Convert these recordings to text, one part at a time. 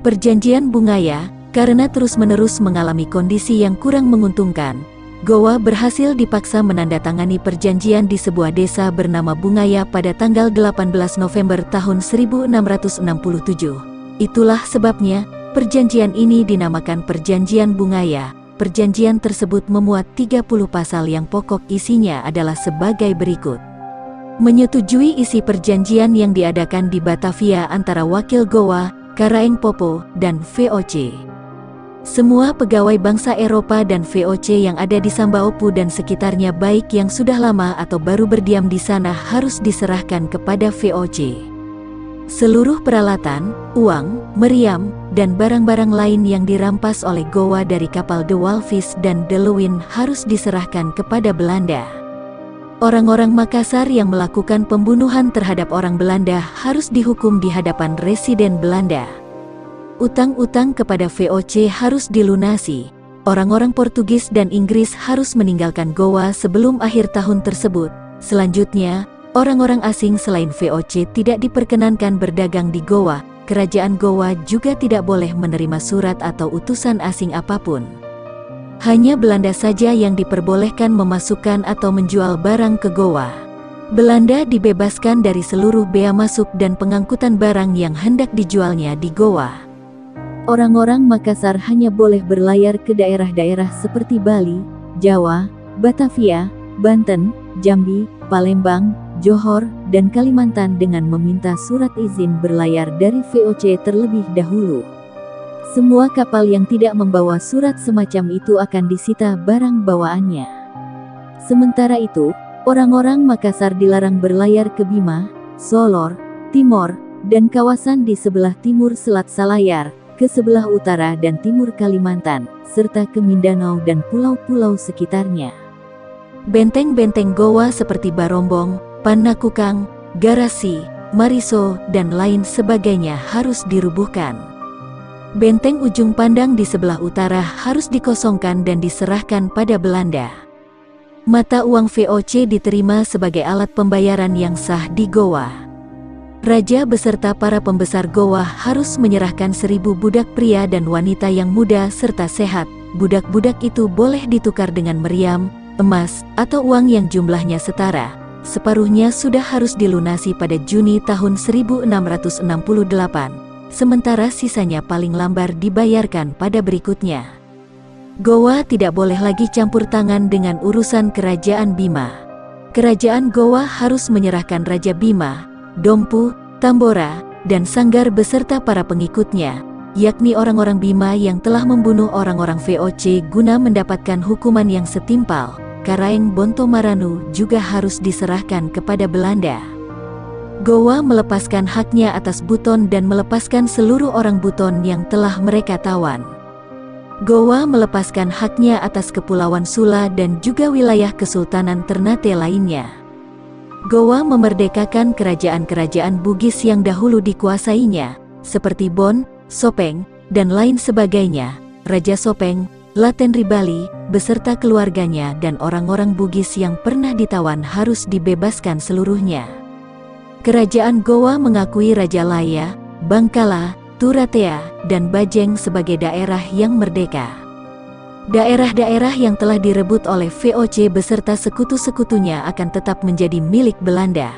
Perjanjian Bungaya, karena terus-menerus mengalami kondisi yang kurang menguntungkan, Gowa berhasil dipaksa menandatangani perjanjian di sebuah desa bernama Bungaya pada tanggal 18 November tahun 1667. Itulah sebabnya, perjanjian ini dinamakan Perjanjian Bungaya. Perjanjian tersebut memuat 30 pasal yang pokok isinya adalah sebagai berikut. Menyetujui isi perjanjian yang diadakan di Batavia antara wakil Gowa, Karaeng Popo, dan VOC. Semua pegawai bangsa Eropa dan VOC yang ada di Sambaopu dan sekitarnya baik yang sudah lama atau baru berdiam di sana harus diserahkan kepada VOC. Seluruh peralatan, uang, meriam, dan barang-barang lain yang dirampas oleh Gowa dari kapal De Walvis dan De Leeuwin harus diserahkan kepada Belanda. Orang-orang Makassar yang melakukan pembunuhan terhadap orang Belanda harus dihukum di hadapan residen Belanda. Utang-utang kepada VOC harus dilunasi. Orang-orang Portugis dan Inggris harus meninggalkan Gowa sebelum akhir tahun tersebut. Selanjutnya, orang-orang asing selain VOC tidak diperkenankan berdagang di Gowa. Kerajaan Gowa juga tidak boleh menerima surat atau utusan asing apapun. Hanya Belanda saja yang diperbolehkan memasukkan atau menjual barang ke Gowa. Belanda dibebaskan dari seluruh bea masuk dan pengangkutan barang yang hendak dijualnya di Gowa. Orang-orang Makassar hanya boleh berlayar ke daerah-daerah seperti Bali, Jawa, Batavia, Banten, Jambi, Palembang, Johor, dan Kalimantan dengan meminta surat izin berlayar dari VOC terlebih dahulu. Semua kapal yang tidak membawa surat semacam itu akan disita barang bawaannya. Sementara itu, orang-orang Makassar dilarang berlayar ke Bima, Solor, Timor, dan kawasan di sebelah timur Selat Salayar, ke sebelah utara dan timur Kalimantan, serta ke Mindanao dan pulau-pulau sekitarnya. Benteng-benteng Gowa seperti Barombong, Panakukang, Garasi, Mariso, dan lain sebagainya harus dirubuhkan. Benteng ujung pandang di sebelah utara harus dikosongkan dan diserahkan pada Belanda. Mata uang VOC diterima sebagai alat pembayaran yang sah di Gowa. Raja beserta para pembesar Gowa harus menyerahkan 1000 budak pria dan wanita yang muda serta sehat. Budak-budak itu boleh ditukar dengan meriam, emas, atau uang yang jumlahnya setara. Separuhnya sudah harus dilunasi pada Juni tahun 1668, sementara sisanya paling lambat dibayarkan pada berikutnya. Gowa tidak boleh lagi campur tangan dengan urusan kerajaan Bima. Kerajaan Gowa harus menyerahkan Raja Bima, Dompu, Tambora, dan Sanggar beserta para pengikutnya, yakni orang-orang Bima yang telah membunuh orang-orang VOC guna mendapatkan hukuman yang setimpal. Karaeng Bonto Maranu juga harus diserahkan kepada Belanda. Gowa melepaskan haknya atas Buton dan melepaskan seluruh orang Buton yang telah mereka tawan. Gowa melepaskan haknya atas Kepulauan Sula dan juga wilayah Kesultanan Ternate lainnya. Gowa memerdekakan kerajaan-kerajaan Bugis yang dahulu dikuasainya, seperti Bon, Sopeng, dan lain sebagainya. Raja Sopeng, Laten Ribali, beserta keluarganya dan orang-orang Bugis yang pernah ditawan harus dibebaskan seluruhnya. Kerajaan Gowa mengakui Raja Laya, Bangkala, Turatea, dan Bajeng sebagai daerah yang merdeka. Daerah-daerah yang telah direbut oleh VOC beserta sekutu-sekutunya akan tetap menjadi milik Belanda.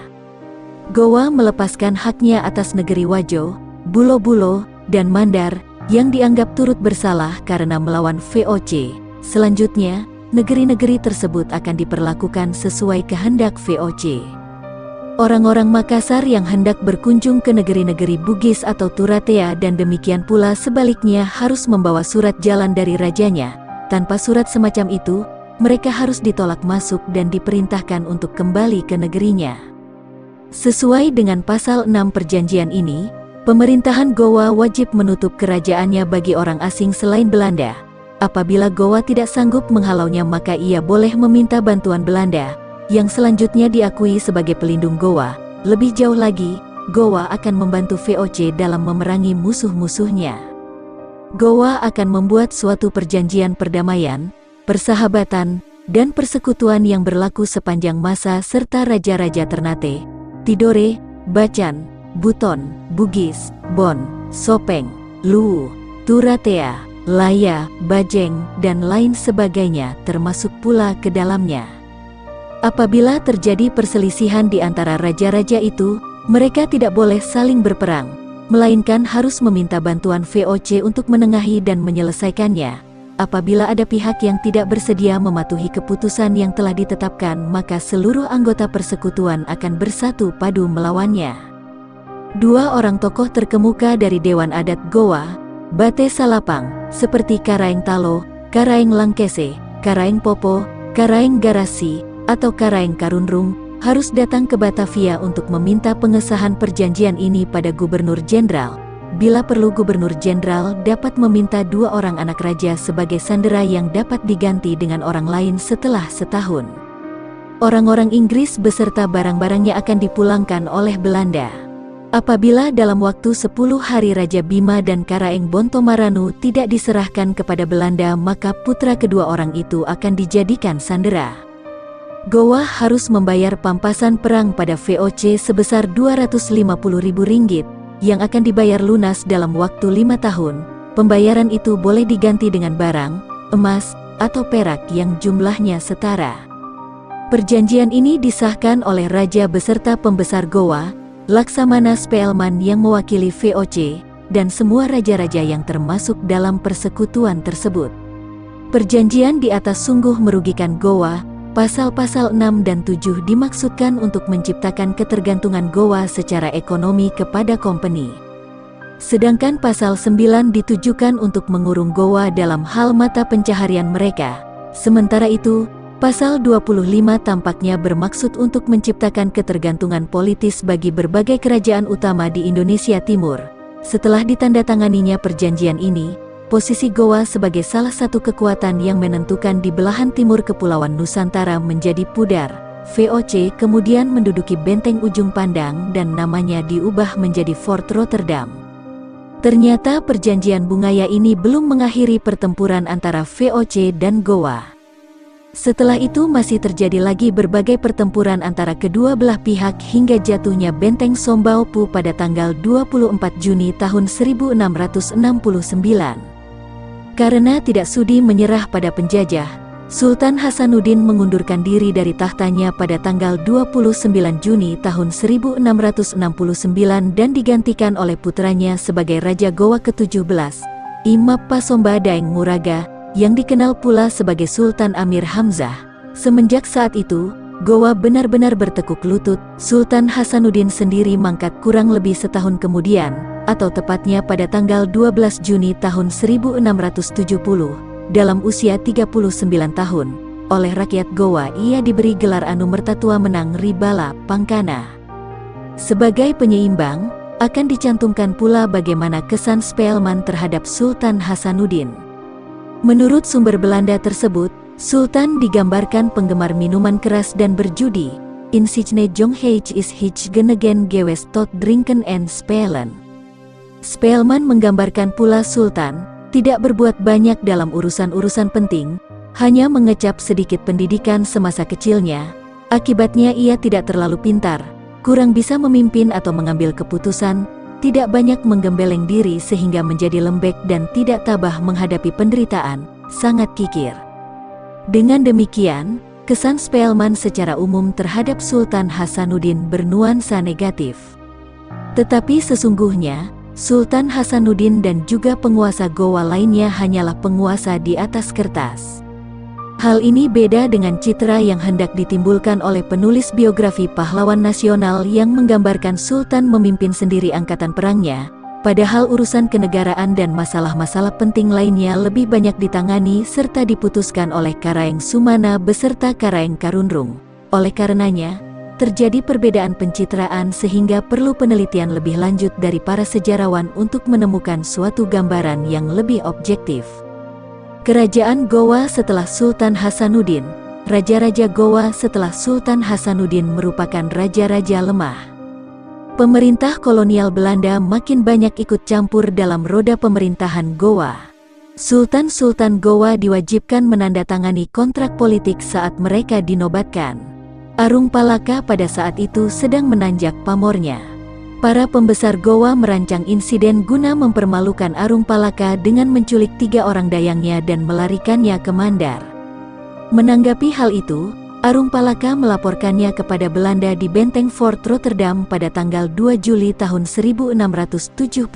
Gowa melepaskan haknya atas negeri Wajo, Bulo-Bulo, dan Mandar, yang dianggap turut bersalah karena melawan VOC. Selanjutnya, negeri-negeri tersebut akan diperlakukan sesuai kehendak VOC. Orang-orang Makassar yang hendak berkunjung ke negeri-negeri Bugis atau Turatea dan demikian pula sebaliknya harus membawa surat jalan dari rajanya. Tanpa surat semacam itu, mereka harus ditolak masuk dan diperintahkan untuk kembali ke negerinya. Sesuai dengan pasal 6 perjanjian ini, pemerintahan Gowa wajib menutup kerajaannya bagi orang asing selain Belanda. Apabila Gowa tidak sanggup menghalaunya maka ia boleh meminta bantuan Belanda, yang selanjutnya diakui sebagai pelindung Gowa. Lebih jauh lagi, Gowa akan membantu VOC dalam memerangi musuh-musuhnya. Gowa akan membuat suatu perjanjian perdamaian, persahabatan, dan persekutuan yang berlaku sepanjang masa serta raja-raja Ternate, Tidore, Bacan, Buton, Bugis, Bon, Sopeng, Luwu, Turatea, Laya, Bajeng, dan lain sebagainya termasuk pula ke dalamnya. Apabila terjadi perselisihan di antara raja-raja itu, mereka tidak boleh saling berperang, melainkan harus meminta bantuan VOC untuk menengahi dan menyelesaikannya. Apabila ada pihak yang tidak bersedia mematuhi keputusan yang telah ditetapkan, maka seluruh anggota persekutuan akan bersatu padu melawannya. Dua orang tokoh terkemuka dari Dewan Adat Goa, Bate Salapang, seperti Karaeng Talo, Karaeng Langkese, Karaeng Popo, Karaeng Garasi, atau Karaeng Karunrung, harus datang ke Batavia untuk meminta pengesahan perjanjian ini pada Gubernur Jenderal. Bila perlu, Gubernur Jenderal dapat meminta dua orang anak raja sebagai sandera yang dapat diganti dengan orang lain setelah setahun. Orang-orang Inggris beserta barang-barangnya akan dipulangkan oleh Belanda. Apabila dalam waktu 10 hari Raja Bima dan Karaeng Bontomaranu tidak diserahkan kepada Belanda, maka putra kedua orang itu akan dijadikan sandera. Goa harus membayar pampasan perang pada VOC sebesar 250.000 ringgit, yang akan dibayar lunas dalam waktu 5 tahun. Pembayaran itu boleh diganti dengan barang, emas, atau perak yang jumlahnya setara. Perjanjian ini disahkan oleh Raja beserta pembesar Goa, Laksamana Spelman yang mewakili VOC, dan semua raja-raja yang termasuk dalam persekutuan tersebut. Perjanjian di atas sungguh merugikan Goa. Pasal-pasal 6 dan 7 dimaksudkan untuk menciptakan ketergantungan Goa secara ekonomi kepada company. Sedangkan pasal 9 ditujukan untuk mengurung Goa dalam hal mata pencaharian mereka. Sementara itu, pasal 25 tampaknya bermaksud untuk menciptakan ketergantungan politis bagi berbagai kerajaan utama di Indonesia Timur. Setelah ditandatanganinya perjanjian ini, posisi Goa sebagai salah satu kekuatan yang menentukan di belahan timur Kepulauan Nusantara menjadi pudar. VOC kemudian menduduki benteng Ujung Pandang dan namanya diubah menjadi Fort Rotterdam. Ternyata perjanjian Bungaya ini belum mengakhiri pertempuran antara VOC dan Goa. Setelah itu masih terjadi lagi berbagai pertempuran antara kedua belah pihak hingga jatuhnya benteng Sombaopu pada tanggal 24 Juni tahun 1669. Karena tidak sudi menyerah pada penjajah, Sultan Hasanuddin mengundurkan diri dari tahtanya pada tanggal 29 Juni tahun 1669 dan digantikan oleh putranya sebagai Raja Goa ke-17, Imappa Somba Daeng Muraga, yang dikenal pula sebagai Sultan Amir Hamzah. Semenjak saat itu, Goa benar-benar bertekuk lutut. Sultan Hasanuddin sendiri mangkat kurang lebih setahun kemudian, atau tepatnya pada tanggal 12 Juni tahun 1670, dalam usia 39 tahun. Oleh rakyat Goa ia diberi gelar Anu Mertatua Menang Ribala Pangkana. Sebagai penyeimbang, akan dicantumkan pula bagaimana kesan Spelman terhadap Sultan Hasanuddin. Menurut sumber Belanda tersebut, Sultan digambarkan penggemar minuman keras dan berjudi. In Sichne Jong Heich is Hich Genegen Gewes Tot Drinken and Spelen. Spelman menggambarkan pula Sultan tidak berbuat banyak dalam urusan-urusan penting, hanya mengecap sedikit pendidikan semasa kecilnya. Akibatnya ia tidak terlalu pintar, kurang bisa memimpin atau mengambil keputusan, tidak banyak menggembeleng diri sehingga menjadi lembek dan tidak tabah menghadapi penderitaan, sangat kikir. Dengan demikian, kesan Spelman secara umum terhadap Sultan Hasanuddin bernuansa negatif. Tetapi sesungguhnya, Sultan Hasanuddin dan juga penguasa Goa lainnya hanyalah penguasa di atas kertas. Hal ini beda dengan citra yang hendak ditimbulkan oleh penulis biografi pahlawan nasional yang menggambarkan Sultan memimpin sendiri angkatan perangnya, padahal urusan kenegaraan dan masalah-masalah penting lainnya lebih banyak ditangani serta diputuskan oleh Karaeng Sumana beserta Karaeng Karunrung. Oleh karenanya, terjadi perbedaan pencitraan sehingga perlu penelitian lebih lanjut dari para sejarawan untuk menemukan suatu gambaran yang lebih objektif. Kerajaan Goa setelah Sultan Hasanuddin. Raja-raja Goa setelah Sultan Hasanuddin merupakan raja-raja lemah. Pemerintah kolonial Belanda makin banyak ikut campur dalam roda pemerintahan Goa. Sultan-sultan Goa diwajibkan menandatangani kontrak politik saat mereka dinobatkan. Arung Palaka pada saat itu sedang menanjak pamornya. para pembesar Goa merancang insiden guna mempermalukan Arung Palaka dengan menculik 3 orang dayangnya dan melarikannya ke Mandar. Menanggapi hal itu, Arung Palaka melaporkannya kepada Belanda di benteng Fort Rotterdam pada tanggal 2 Juli tahun 1672.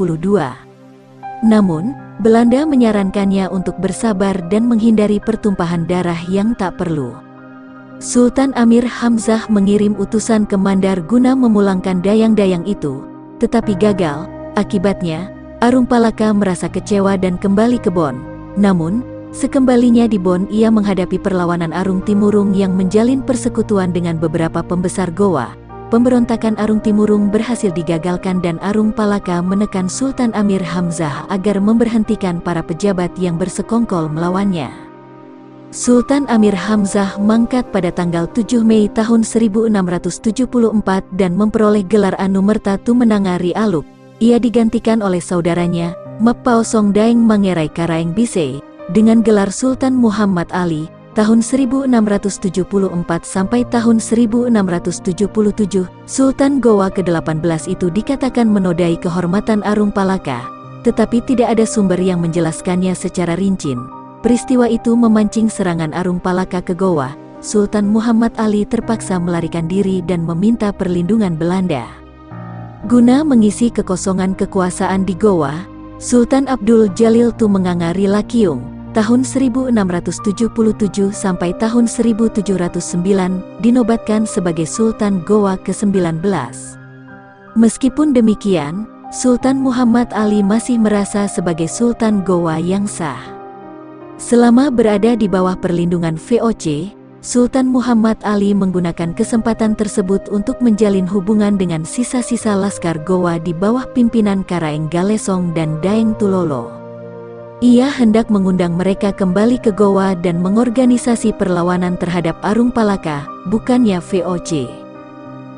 Namun, Belanda menyarankannya untuk bersabar dan menghindari pertumpahan darah yang tak perlu. Sultan Amir Hamzah mengirim utusan ke Mandar guna memulangkan dayang-dayang itu, tetapi gagal. Akibatnya, Arung Palaka merasa kecewa dan kembali ke Bon. Namun, sekembalinya di Bon, ia menghadapi perlawanan Arung Timurung yang menjalin persekutuan dengan beberapa pembesar Goa. Pemberontakan Arung Timurung berhasil digagalkan dan Arung Palaka menekan Sultan Amir Hamzah agar memberhentikan para pejabat yang bersekongkol melawannya. Sultan Amir Hamzah mangkat pada tanggal 7 Mei tahun 1674 dan memperoleh gelar Anumerta Tumenangari Aluk. Ia digantikan oleh saudaranya, Mapaosong Daeng Mangerai Karaeng Bise, dengan gelar Sultan Muhammad Ali, tahun 1674 sampai tahun 1677, Sultan Goa ke-18 itu dikatakan menodai kehormatan Arung Palaka, tetapi tidak ada sumber yang menjelaskannya secara rinci. Peristiwa itu memancing serangan Arung Palaka ke Goa. Sultan Muhammad Ali terpaksa melarikan diri dan meminta perlindungan Belanda. Guna mengisi kekosongan kekuasaan di Goa, Sultan Abdul Jalil Tumengangari Lakiung tahun 1677 sampai tahun 1709 dinobatkan sebagai Sultan Goa ke-19. Meskipun demikian, Sultan Muhammad Ali masih merasa sebagai Sultan Goa yang sah. Selama berada di bawah perlindungan VOC, Sultan Muhammad Ali menggunakan kesempatan tersebut untuk menjalin hubungan dengan sisa-sisa Laskar Goa di bawah pimpinan Karaeng Galesong dan Daeng Tulolo. Ia hendak mengundang mereka kembali ke Goa dan mengorganisasi perlawanan terhadap Arung Palaka, bukannya VOC.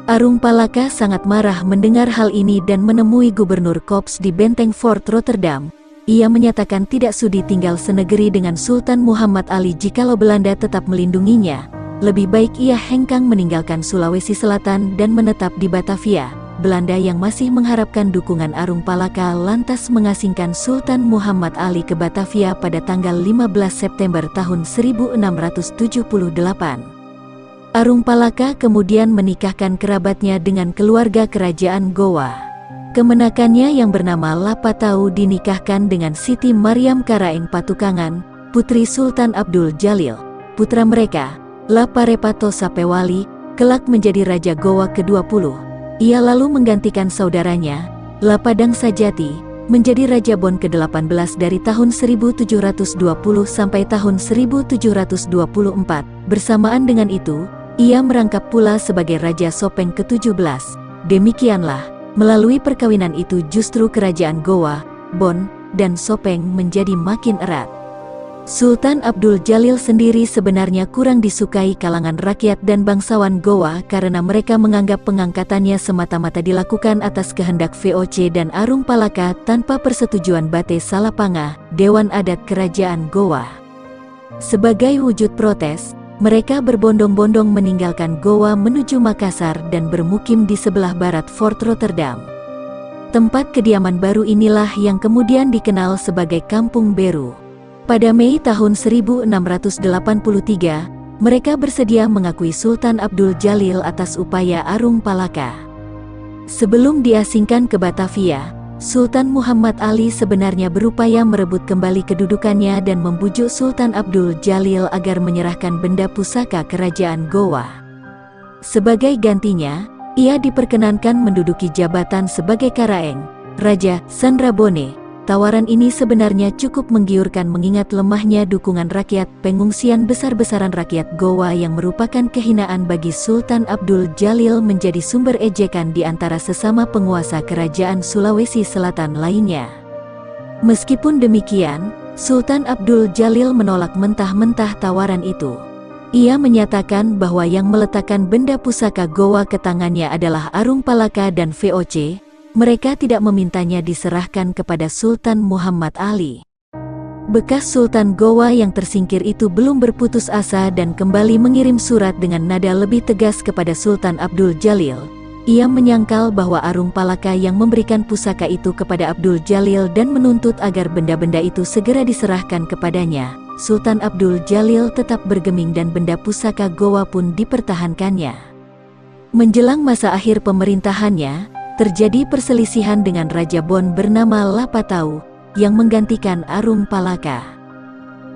Arung Palaka sangat marah mendengar hal ini dan menemui Gubernur Korps di benteng Fort Rotterdam. Ia menyatakan tidak sudi tinggal senegeri dengan Sultan Muhammad Ali jikalau Belanda tetap melindunginya. Lebih baik ia hengkang meninggalkan Sulawesi Selatan dan menetap di Batavia. Belanda yang masih mengharapkan dukungan Arung Palaka lantas mengasingkan Sultan Muhammad Ali ke Batavia pada tanggal 15 September tahun 1678. Arung Palaka kemudian menikahkan kerabatnya dengan keluarga kerajaan Goa. Kemenakannya yang bernama Lapatau dinikahkan dengan Siti Mariam Karaeng Patukangan, putri Sultan Abdul Jalil. Putra mereka, Laparepato Sapewali, kelak menjadi Raja Goa ke-20. Ia lalu menggantikan saudaranya, Lapadang Sajati, menjadi Raja Bon ke-18 dari tahun 1720 sampai tahun 1724. Bersamaan dengan itu, ia merangkap pula sebagai Raja Sopeng ke-17. Demikianlah, melalui perkawinan itu justru kerajaan Goa, Bon, dan Sopeng menjadi makin erat. Sultan Abdul Jalil sendiri sebenarnya kurang disukai kalangan rakyat dan bangsawan Goa karena mereka menganggap pengangkatannya semata-mata dilakukan atas kehendak VOC dan Arung Palaka tanpa persetujuan Bate Salapanga, Dewan Adat Kerajaan Goa. Sebagai wujud protes, mereka berbondong-bondong meninggalkan Goa menuju Makassar dan bermukim di sebelah barat Fort Rotterdam. Tempat kediaman baru inilah yang kemudian dikenal sebagai Kampung Beru. Pada Mei tahun 1683, mereka bersedia mengakui Sultan Abdul Jalil atas upaya Arung Palaka. Sebelum diasingkan ke Batavia, Sultan Muhammad Ali sebenarnya berupaya merebut kembali kedudukannya dan membujuk Sultan Abdul Jalil agar menyerahkan benda pusaka kerajaan Goa. Sebagai gantinya, ia diperkenankan menduduki jabatan sebagai Karaeng Raja Sandrabone. Tawaran ini sebenarnya cukup menggiurkan mengingat lemahnya dukungan rakyat. Pengungsian besar-besaran rakyat Goa yang merupakan kehinaan bagi Sultan Abdul Jalil menjadi sumber ejekan di antara sesama penguasa kerajaan Sulawesi Selatan lainnya. Meskipun demikian, Sultan Abdul Jalil menolak mentah-mentah tawaran itu. Ia menyatakan bahwa yang meletakkan benda pusaka Goa ke tangannya adalah Arung Palaka dan VOC. Mereka tidak memintanya diserahkan kepada Sultan Muhammad Ali. Bekas Sultan Goa yang tersingkir itu belum berputus asa dan kembali mengirim surat dengan nada lebih tegas kepada Sultan Abdul Jalil. ia menyangkal bahwa Arung Palaka yang memberikan pusaka itu kepada Abdul Jalil dan menuntut agar benda-benda itu segera diserahkan kepadanya. Sultan Abdul Jalil tetap bergeming dan benda pusaka goa pun dipertahankannya. Menjelang masa akhir pemerintahannya, terjadi perselisihan dengan Raja Bon bernama Lapatau yang menggantikan Arung Palaka.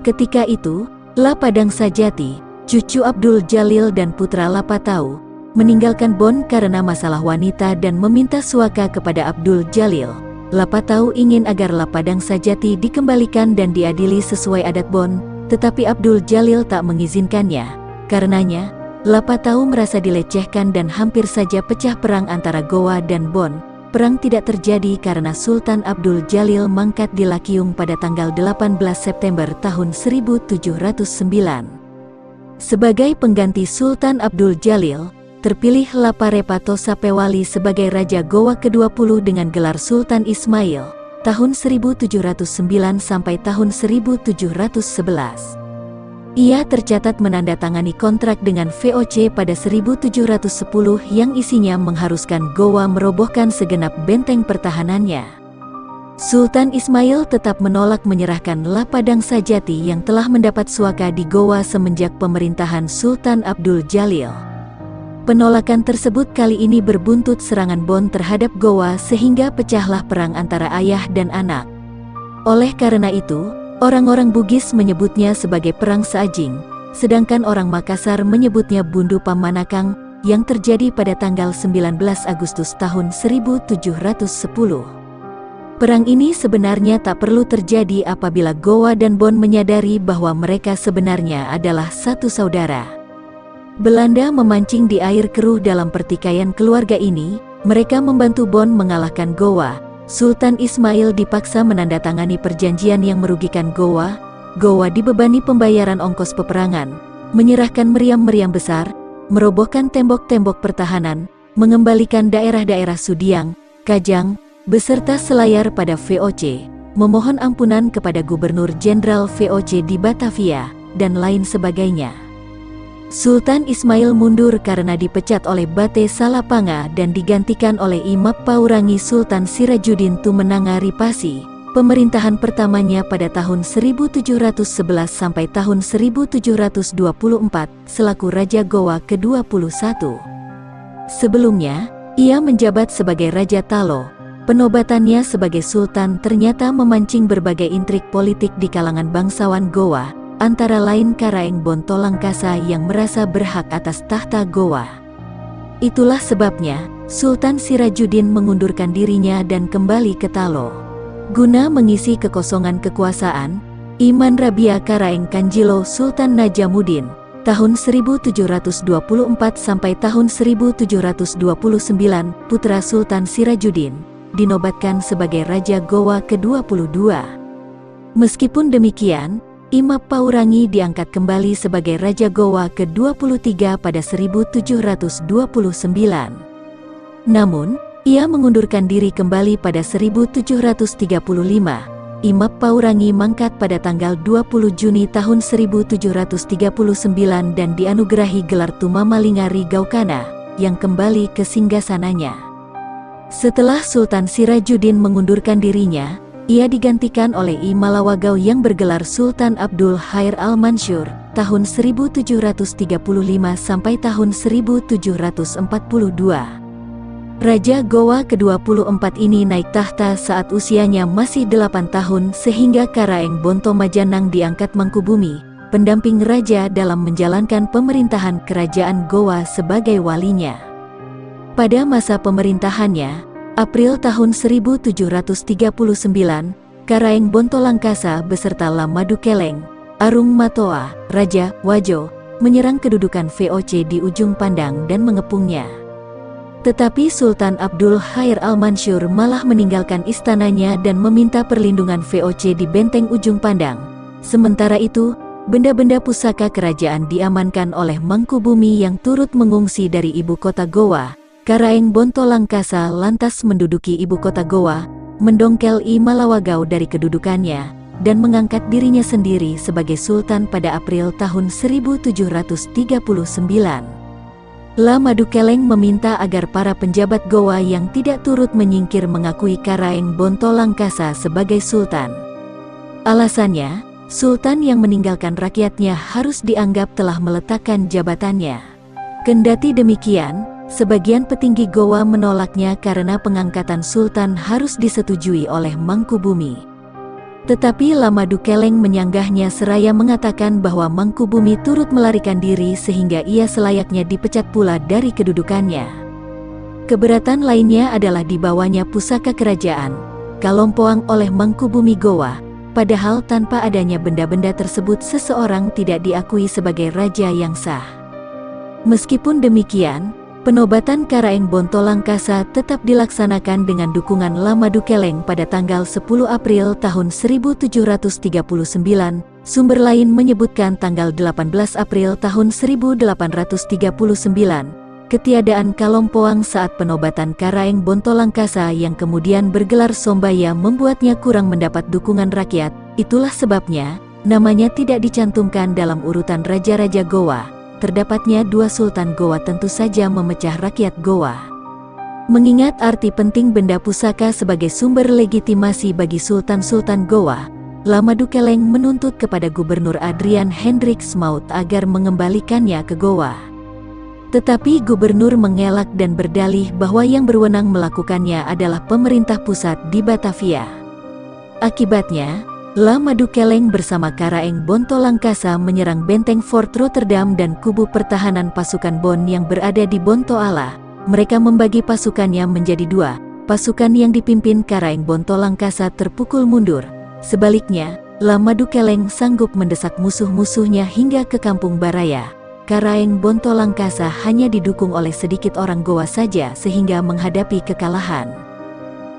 Ketika itu, Lapadang Sajati, cucu Abdul Jalil dan putra Lapatau, meninggalkan Bon karena masalah wanita dan meminta suaka kepada Abdul Jalil. Lapatau ingin agar Lapadang Sajati dikembalikan dan diadili sesuai adat Bon, tetapi Abdul Jalil tak mengizinkannya. Karenanya, Lapatau merasa dilecehkan dan hampir saja pecah perang antara Goa dan Bon. Perang tidak terjadi karena Sultan Abdul Jalil mangkat di Lakiung pada tanggal 18 September tahun 1709. Sebagai pengganti Sultan Abdul Jalil, terpilih Laparepato Sapewali sebagai Raja Goa ke-20 dengan gelar Sultan Ismail, tahun 1709 sampai tahun 1711. Ia tercatat menandatangani kontrak dengan VOC pada 1710 yang isinya mengharuskan Goa merobohkan segenap benteng pertahanannya. Sultan Ismail tetap menolak menyerahkan Lapadang Sajati yang telah mendapat suaka di Goa semenjak pemerintahan Sultan Abdul Jalil. Penolakan tersebut kali ini berbuntut serangan Bon terhadap Goa sehingga pecahlah perang antara ayah dan anak. Oleh karena itu, orang-orang Bugis menyebutnya sebagai Perang Saajing, sedangkan orang Makassar menyebutnya Bundu Pamanakang yang terjadi pada tanggal 19 Agustus tahun 1710. Perang ini sebenarnya tak perlu terjadi apabila Goa dan Bon menyadari bahwa mereka sebenarnya adalah satu saudara. Belanda memancing di air keruh dalam pertikaian keluarga ini. Mereka membantu Bon mengalahkan Goa. Sultan Ismail dipaksa menandatangani perjanjian yang merugikan Goa. Goa dibebani pembayaran ongkos peperangan, menyerahkan meriam-meriam besar, merobohkan tembok-tembok pertahanan, mengembalikan daerah-daerah Sudiang, Kajang, beserta Selayar pada VOC, memohon ampunan kepada Gubernur Jenderal VOC di Batavia, dan lain sebagainya. Sultan Ismail mundur karena dipecat oleh Bate Salapanga dan digantikan oleh Imap Paurangi Sultan Sirajuddin Tumenanga Ripasi. Pemerintahan pertamanya pada tahun 1711 sampai tahun 1724 selaku Raja Goa ke-21. Sebelumnya, ia menjabat sebagai Raja Talo. Penobatannya sebagai Sultan ternyata memancing berbagai intrik politik di kalangan bangsawan Goa, antara lain Karaeng Bontolangkasa yang merasa berhak atas tahta Goa. Itulah sebabnya, Sultan Sirajuddin mengundurkan dirinya dan kembali ke Talo. Guna mengisi kekosongan kekuasaan, Iman Rabia Karaeng Kanjilo Sultan Najamuddin, tahun 1724 sampai tahun 1729, putra Sultan Sirajuddin, dinobatkan sebagai Raja Goa ke-22. Meskipun demikian, Imap Paurangi diangkat kembali sebagai Raja Goa ke-23 pada 1729. Namun, ia mengundurkan diri kembali pada 1735. Imap Paurangi mangkat pada tanggal 20 Juni tahun 1739 dan dianugerahi gelar Tumamalinga Gaukana, yang kembali ke singgasananya. Setelah Sultan Sirajuddin mengundurkan dirinya, ia digantikan oleh I Malawagau yang bergelar Sultan Abdul Khair Al-Mansur, tahun 1735 sampai tahun 1742. Raja Goa ke-24 ini naik tahta saat usianya masih 8 tahun sehingga Karaeng Bonto Majanang diangkat Mangkubumi, pendamping raja dalam menjalankan pemerintahan kerajaan Goa sebagai walinya. Pada masa pemerintahannya, April tahun 1739, Karaeng Bontolangkasa beserta Lamadu Keleng, Arung Matoa, Raja Wajo, menyerang kedudukan VOC di ujung Pandang dan mengepungnya. Tetapi Sultan Abdul Khair Al-Mansur malah meninggalkan istananya dan meminta perlindungan VOC di benteng ujung Pandang. Sementara itu, benda-benda pusaka kerajaan diamankan oleh Mangkubumi yang turut mengungsi dari ibu kota Goa. Karaeng Bontolangkasa lantas menduduki ibu kota Goa, mendongkel I Malawagau dari kedudukannya, dan mengangkat dirinya sendiri sebagai Sultan pada April tahun 1739. Lamadukeleng meminta agar para penjabat Goa yang tidak turut menyingkir mengakui Karaeng Bontolangkasa sebagai sultan. Alasannya, sultan yang meninggalkan rakyatnya harus dianggap telah meletakkan jabatannya. Kendati demikian, sebagian petinggi Goa menolaknya karena pengangkatan sultan harus disetujui oleh Mangkubumi. Tetapi Lamadukeleng menyanggahnya seraya mengatakan bahwa Mangkubumi turut melarikan diri sehingga ia selayaknya dipecat pula dari kedudukannya. Keberatan lainnya adalah dibawanya pusaka kerajaan, Kalompoang oleh Mangkubumi Goa, padahal tanpa adanya benda-benda tersebut seseorang tidak diakui sebagai raja yang sah. Meskipun demikian, penobatan Karaeng Bontolangkasa tetap dilaksanakan dengan dukungan Lamadukeleng pada tanggal 10 April tahun 1739. Sumber lain menyebutkan tanggal 18 April tahun 1839, ketiadaan Kalompoang saat penobatan Karaeng Bontolangkasa yang kemudian bergelar Sombaya membuatnya kurang mendapat dukungan rakyat. Itulah sebabnya, namanya tidak dicantumkan dalam urutan raja-raja Goa. Terdapatnya dua sultan Goa tentu saja memecah rakyat Goa. Mengingat arti penting benda pusaka sebagai sumber legitimasi bagi sultan-sultan Goa, Lamadukeleng menuntut kepada Gubernur Adrian Hendrik Smout agar mengembalikannya ke Goa. Tetapi gubernur mengelak dan berdalih bahwa yang berwenang melakukannya adalah pemerintah pusat di Batavia. Akibatnya, Lamadukeleng bersama Karaeng Bontolangkasa menyerang benteng Fort Rotterdam dan kubu pertahanan pasukan Bon yang berada di Bontoala. Mereka membagi pasukannya menjadi dua. Pasukan yang dipimpin Karaeng Bontolangkasa terpukul mundur. Sebaliknya, Lamadukeleng sanggup mendesak musuh-musuhnya hingga ke Kampung Baraya. Karaeng Bontolangkasa hanya didukung oleh sedikit orang Goa saja sehingga menghadapi kekalahan.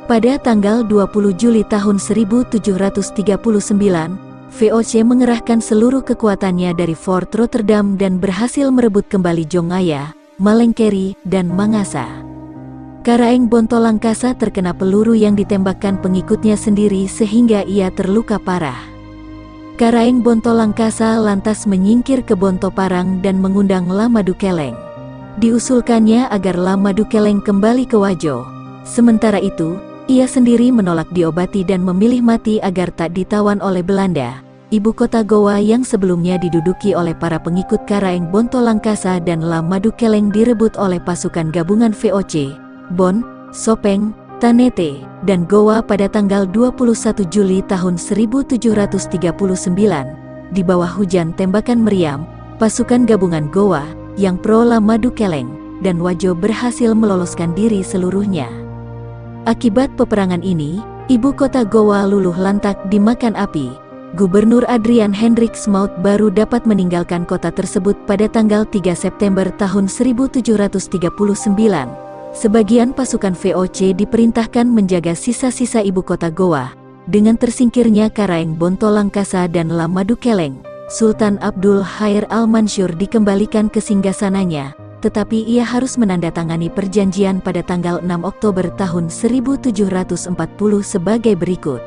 Pada tanggal 20 Juli tahun 1739, VOC mengerahkan seluruh kekuatannya dari Fort Rotterdam dan berhasil merebut kembali Jongaya, Malengkeri, dan Mangasa. Karaeng Bontolangkasa terkena peluru yang ditembakkan pengikutnya sendiri sehingga ia terluka parah. Karaeng Bontolangkasa lantas menyingkir ke Bontoparang dan mengundang Lamadukeleng. Diusulkannya agar Lamadukeleng kembali ke Wajo. Sementara itu, ia sendiri menolak diobati dan memilih mati agar tak ditawan oleh Belanda. Ibu kota Goa yang sebelumnya diduduki oleh para pengikut Karaeng Bontolangkasa dan Lamadukeleng direbut oleh pasukan gabungan VOC, Bon, Sopeng, Tanete, dan Goa pada tanggal 21 Juli tahun 1739. Di bawah hujan tembakan meriam, pasukan gabungan Goa, yang pro Lamadukeleng, dan Wajo berhasil meloloskan diri seluruhnya. Akibat peperangan ini, ibu kota Goa luluh lantak dimakan api. Gubernur Adrian Hendrik Smout baru dapat meninggalkan kota tersebut pada tanggal 3 September tahun 1739. Sebagian pasukan VOC diperintahkan menjaga sisa-sisa ibu kota Goa. Dengan tersingkirnya Karaeng Bontolangkasa dan Lamadukeleng, Sultan Abdul Khair Al-Mansur dikembalikan ke singgasananya. Tetapi ia harus menandatangani perjanjian pada tanggal 6 Oktober tahun 1740 sebagai berikut.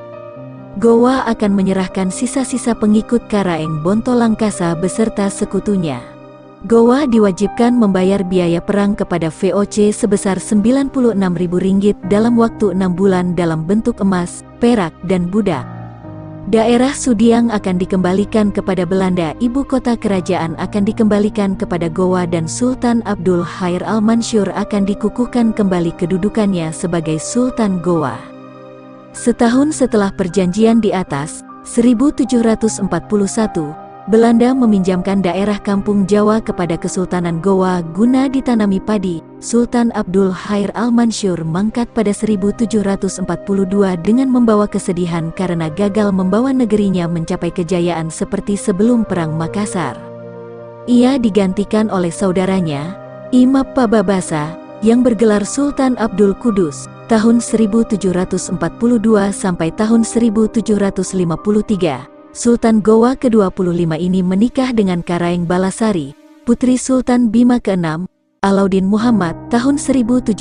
Goa akan menyerahkan sisa-sisa pengikut Karaeng Bontolangkasa beserta sekutunya. Goa diwajibkan membayar biaya perang kepada VOC sebesar Rp96.000 dalam waktu 6 bulan dalam bentuk emas, perak, dan budak. Daerah Sudiang akan dikembalikan kepada Belanda, ibu kota kerajaan akan dikembalikan kepada Goa dan Sultan Abdul Khair Al-Mansur akan dikukuhkan kembali kedudukannya sebagai Sultan Goa. Setahun setelah perjanjian di atas, 1741, Belanda meminjamkan daerah Kampung Jawa kepada Kesultanan Goa guna ditanami padi. Sultan Abdul Khair Al-Mansur mangkat pada 1742 dengan membawa kesedihan karena gagal membawa negerinya mencapai kejayaan seperti sebelum Perang Makassar. Ia digantikan oleh saudaranya, Imam Pababasa, yang bergelar Sultan Abdul Kudus, tahun 1742 sampai tahun 1753. Sultan Goa ke-25 ini menikah dengan Karaeng Balasari, putri Sultan Bima ke-6, Alauddin Muhammad, tahun 1731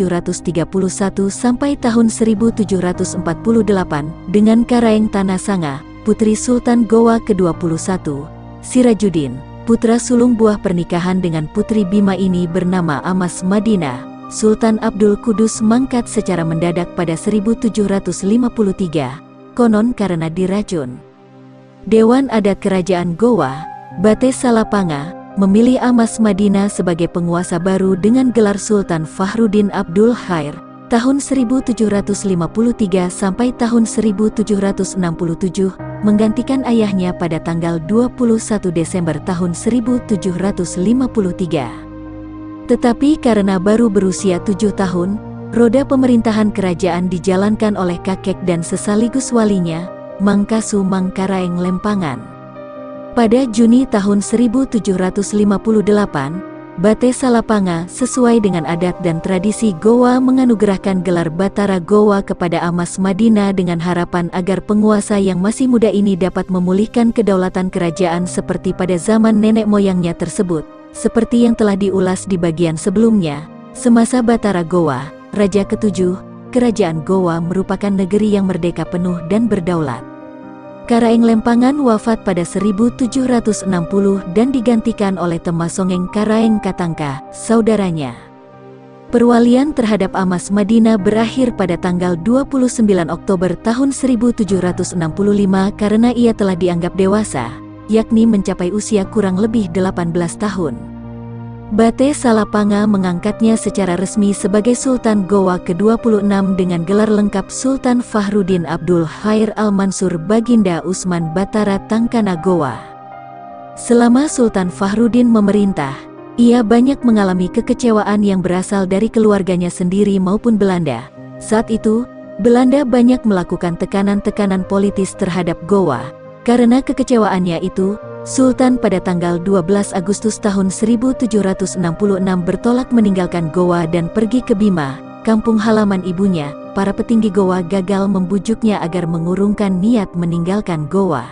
sampai tahun 1748, dengan Karaeng Tanah Sanga, putri Sultan Goa ke-21, Sirajuddin, putra sulung buah pernikahan dengan Putri Bima ini bernama Amas Madinah, Sultan Abdul Kudus mangkat secara mendadak pada 1753, konon karena diracun. Dewan Adat Kerajaan Gowa, Bate Salapanga, memilih Amas Madinah sebagai penguasa baru dengan gelar Sultan Fahruddin Abdul Khair, tahun 1753 sampai tahun 1767, menggantikan ayahnya pada tanggal 21 Desember tahun 1753. Tetapi karena baru berusia 7 tahun, roda pemerintahan kerajaan dijalankan oleh kakek dan sesaligus walinya, Mangkasu Mangkaraeng Lempangan. Pada Juni tahun 1758, Bate Salapanga sesuai dengan adat dan tradisi Gowa menganugerahkan gelar Batara Gowa kepada Amas Madinah dengan harapan agar penguasa yang masih muda ini dapat memulihkan kedaulatan kerajaan seperti pada zaman nenek moyangnya tersebut. Seperti yang telah diulas di bagian sebelumnya, semasa Batara Gowa, Raja ke-7, Kerajaan Gowa merupakan negeri yang merdeka penuh dan berdaulat. Karaeng Lempangan wafat pada 1760 dan digantikan oleh Temasongeng Karaeng Katangka, saudaranya. Perwalian terhadap Amas Madinah berakhir pada tanggal 29 Oktober tahun 1765 karena ia telah dianggap dewasa, yakni mencapai usia kurang lebih 18 tahun. Bate Salapanga mengangkatnya secara resmi sebagai Sultan Gowa ke-26 dengan gelar lengkap Sultan Fahruddin Abdul Khair Al-Mansur Baginda Usman Batara Tangkana Gowa. Selama Sultan Fahruddin memerintah, ia banyak mengalami kekecewaan yang berasal dari keluarganya sendiri maupun Belanda. Saat itu, Belanda banyak melakukan tekanan-tekanan politis terhadap Gowa. Karena kekecewaannya itu, Sultan pada tanggal 12 Agustus tahun 1766 bertolak meninggalkan Gowa dan pergi ke Bima, kampung halaman ibunya. Para petinggi Gowa gagal membujuknya agar mengurungkan niat meninggalkan Gowa.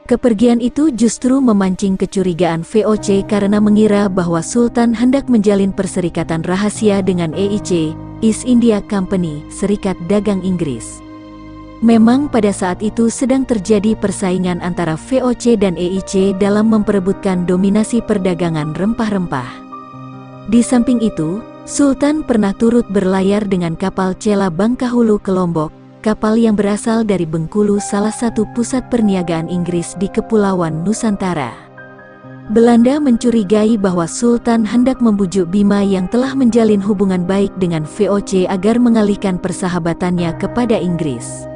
Kepergian itu justru memancing kecurigaan VOC karena mengira bahwa Sultan hendak menjalin perserikatan rahasia dengan EIC, East India Company, Serikat Dagang Inggris. Memang pada saat itu sedang terjadi persaingan antara VOC dan EIC dalam memperebutkan dominasi perdagangan rempah-rempah. Di samping itu, Sultan pernah turut berlayar dengan kapal Cela Bangkahulu ke Lombok, kapal yang berasal dari Bengkulu, salah satu pusat perniagaan Inggris di Kepulauan Nusantara. Belanda mencurigai bahwa Sultan hendak membujuk Bima yang telah menjalin hubungan baik dengan VOC agar mengalihkan persahabatannya kepada Inggris.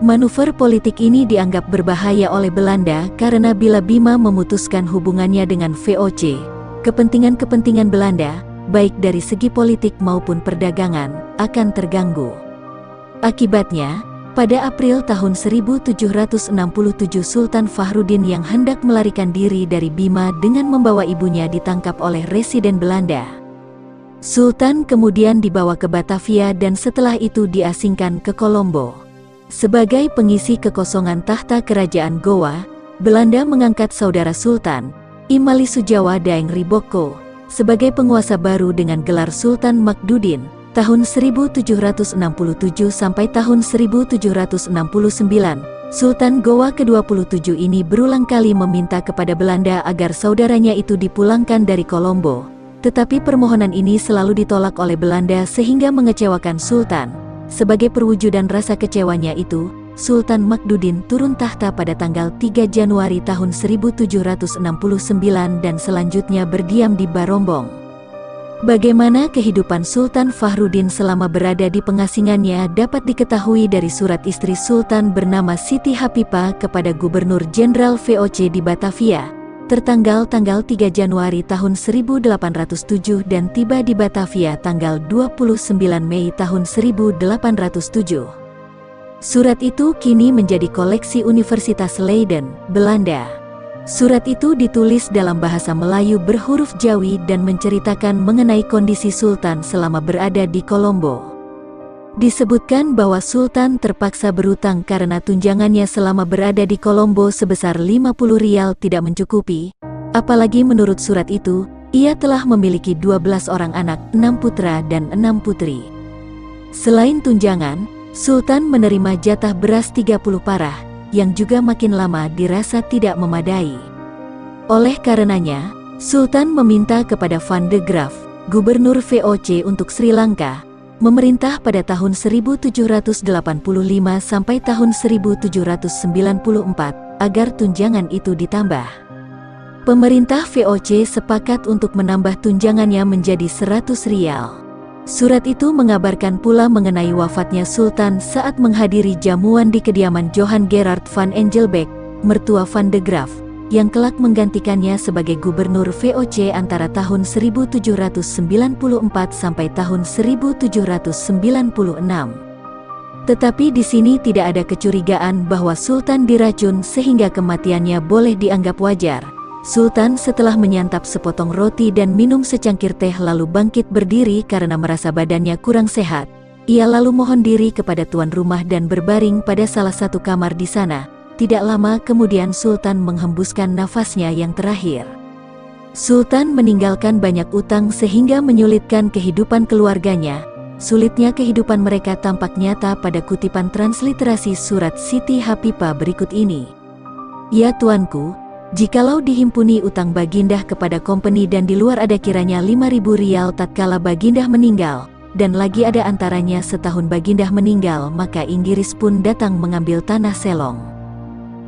Manuver politik ini dianggap berbahaya oleh Belanda karena bila Bima memutuskan hubungannya dengan VOC, kepentingan-kepentingan Belanda, baik dari segi politik maupun perdagangan, akan terganggu. Akibatnya, pada April tahun 1767 Sultan Fahruddin yang hendak melarikan diri dari Bima dengan membawa ibunya ditangkap oleh residen Belanda. Sultan kemudian dibawa ke Batavia dan setelah itu diasingkan ke Kolombo. Sebagai pengisi kekosongan tahta kerajaan Gowa, Belanda mengangkat saudara Sultan, Imali Sujawa Daeng Riboko, sebagai penguasa baru dengan gelar Sultan Makdudin, tahun 1767 sampai tahun 1769. Sultan Gowa ke-27 ini berulang kali meminta kepada Belanda agar saudaranya itu dipulangkan dari Kolombo, tetapi permohonan ini selalu ditolak oleh Belanda sehingga mengecewakan Sultan. Sebagai perwujudan rasa kecewanya itu, Sultan Makdudin turun tahta pada tanggal 3 Januari tahun 1769 dan selanjutnya berdiam di Barombong. Bagaimana kehidupan Sultan Fahruddin selama berada di pengasingannya dapat diketahui dari surat istri Sultan bernama Siti Hapipa kepada Gubernur Jenderal VOC di Batavia, tertanggal tanggal 3 Januari tahun 1807 dan tiba di Batavia tanggal 29 Mei tahun 1807. Surat itu kini menjadi koleksi Universitas Leiden, Belanda. Surat itu ditulis dalam bahasa Melayu berhuruf Jawi dan menceritakan mengenai kondisi Sultan selama berada di Kolombo. Disebutkan bahwa Sultan terpaksa berutang karena tunjangannya selama berada di Kolombo sebesar 50 rial tidak mencukupi. Apalagi menurut surat itu, ia telah memiliki 12 orang anak, 6 putra dan 6 putri. Selain tunjangan, Sultan menerima jatah beras 30 parah, yang juga makin lama dirasa tidak memadai. Oleh karenanya, Sultan meminta kepada Van de Graaf, Gubernur VOC untuk Sri Lanka, memerintah pada tahun 1785 sampai tahun 1794 agar tunjangan itu ditambah. Pemerintah VOC sepakat untuk menambah tunjangannya menjadi 100 rial. Surat itu mengabarkan pula mengenai wafatnya Sultan saat menghadiri jamuan di kediaman Johan Gerard van Engelbeck, mertua Van de Graaf, yang kelak menggantikannya sebagai gubernur VOC antara tahun 1794 sampai tahun 1796. Tetapi di sini tidak ada kecurigaan bahwa Sultan diracun sehingga kematiannya boleh dianggap wajar. Sultan setelah menyantap sepotong roti dan minum secangkir teh lalu bangkit berdiri karena merasa badannya kurang sehat. Ia lalu mohon diri kepada tuan rumah dan berbaring pada salah satu kamar di sana. Tidak lama kemudian Sultan menghembuskan nafasnya yang terakhir. Sultan meninggalkan banyak utang sehingga menyulitkan kehidupan keluarganya. Sulitnya kehidupan mereka tampak nyata pada kutipan transliterasi surat Siti Hapipah berikut ini. Ya tuanku, jikalau dihimpuni utang Bagindah kepada company dan di luar ada kiranya 5.000 rial tatkala Bagindah meninggal, dan lagi ada antaranya setahun Bagindah meninggal, maka Inggris pun datang mengambil tanah Selong.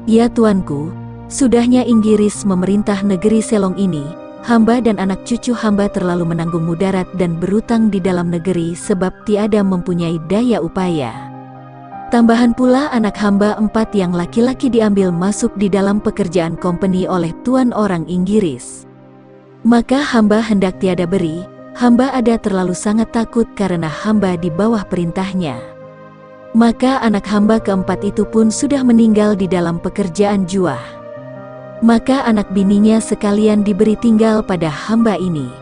Ya tuanku, sudahnya Inggris memerintah negeri Selong ini, hamba dan anak cucu hamba terlalu menanggung mudarat dan berutang di dalam negeri sebab tiada mempunyai daya upaya. Tambahan pula anak hamba 4 yang laki-laki diambil masuk di dalam pekerjaan company oleh tuan orang Inggris. Maka hamba hendak tiada beri, hamba ada terlalu sangat takut karena hamba di bawah perintahnya. Maka anak hamba keempat itu pun sudah meninggal di dalam pekerjaan juah. Maka anak bininya sekalian diberi tinggal pada hamba ini.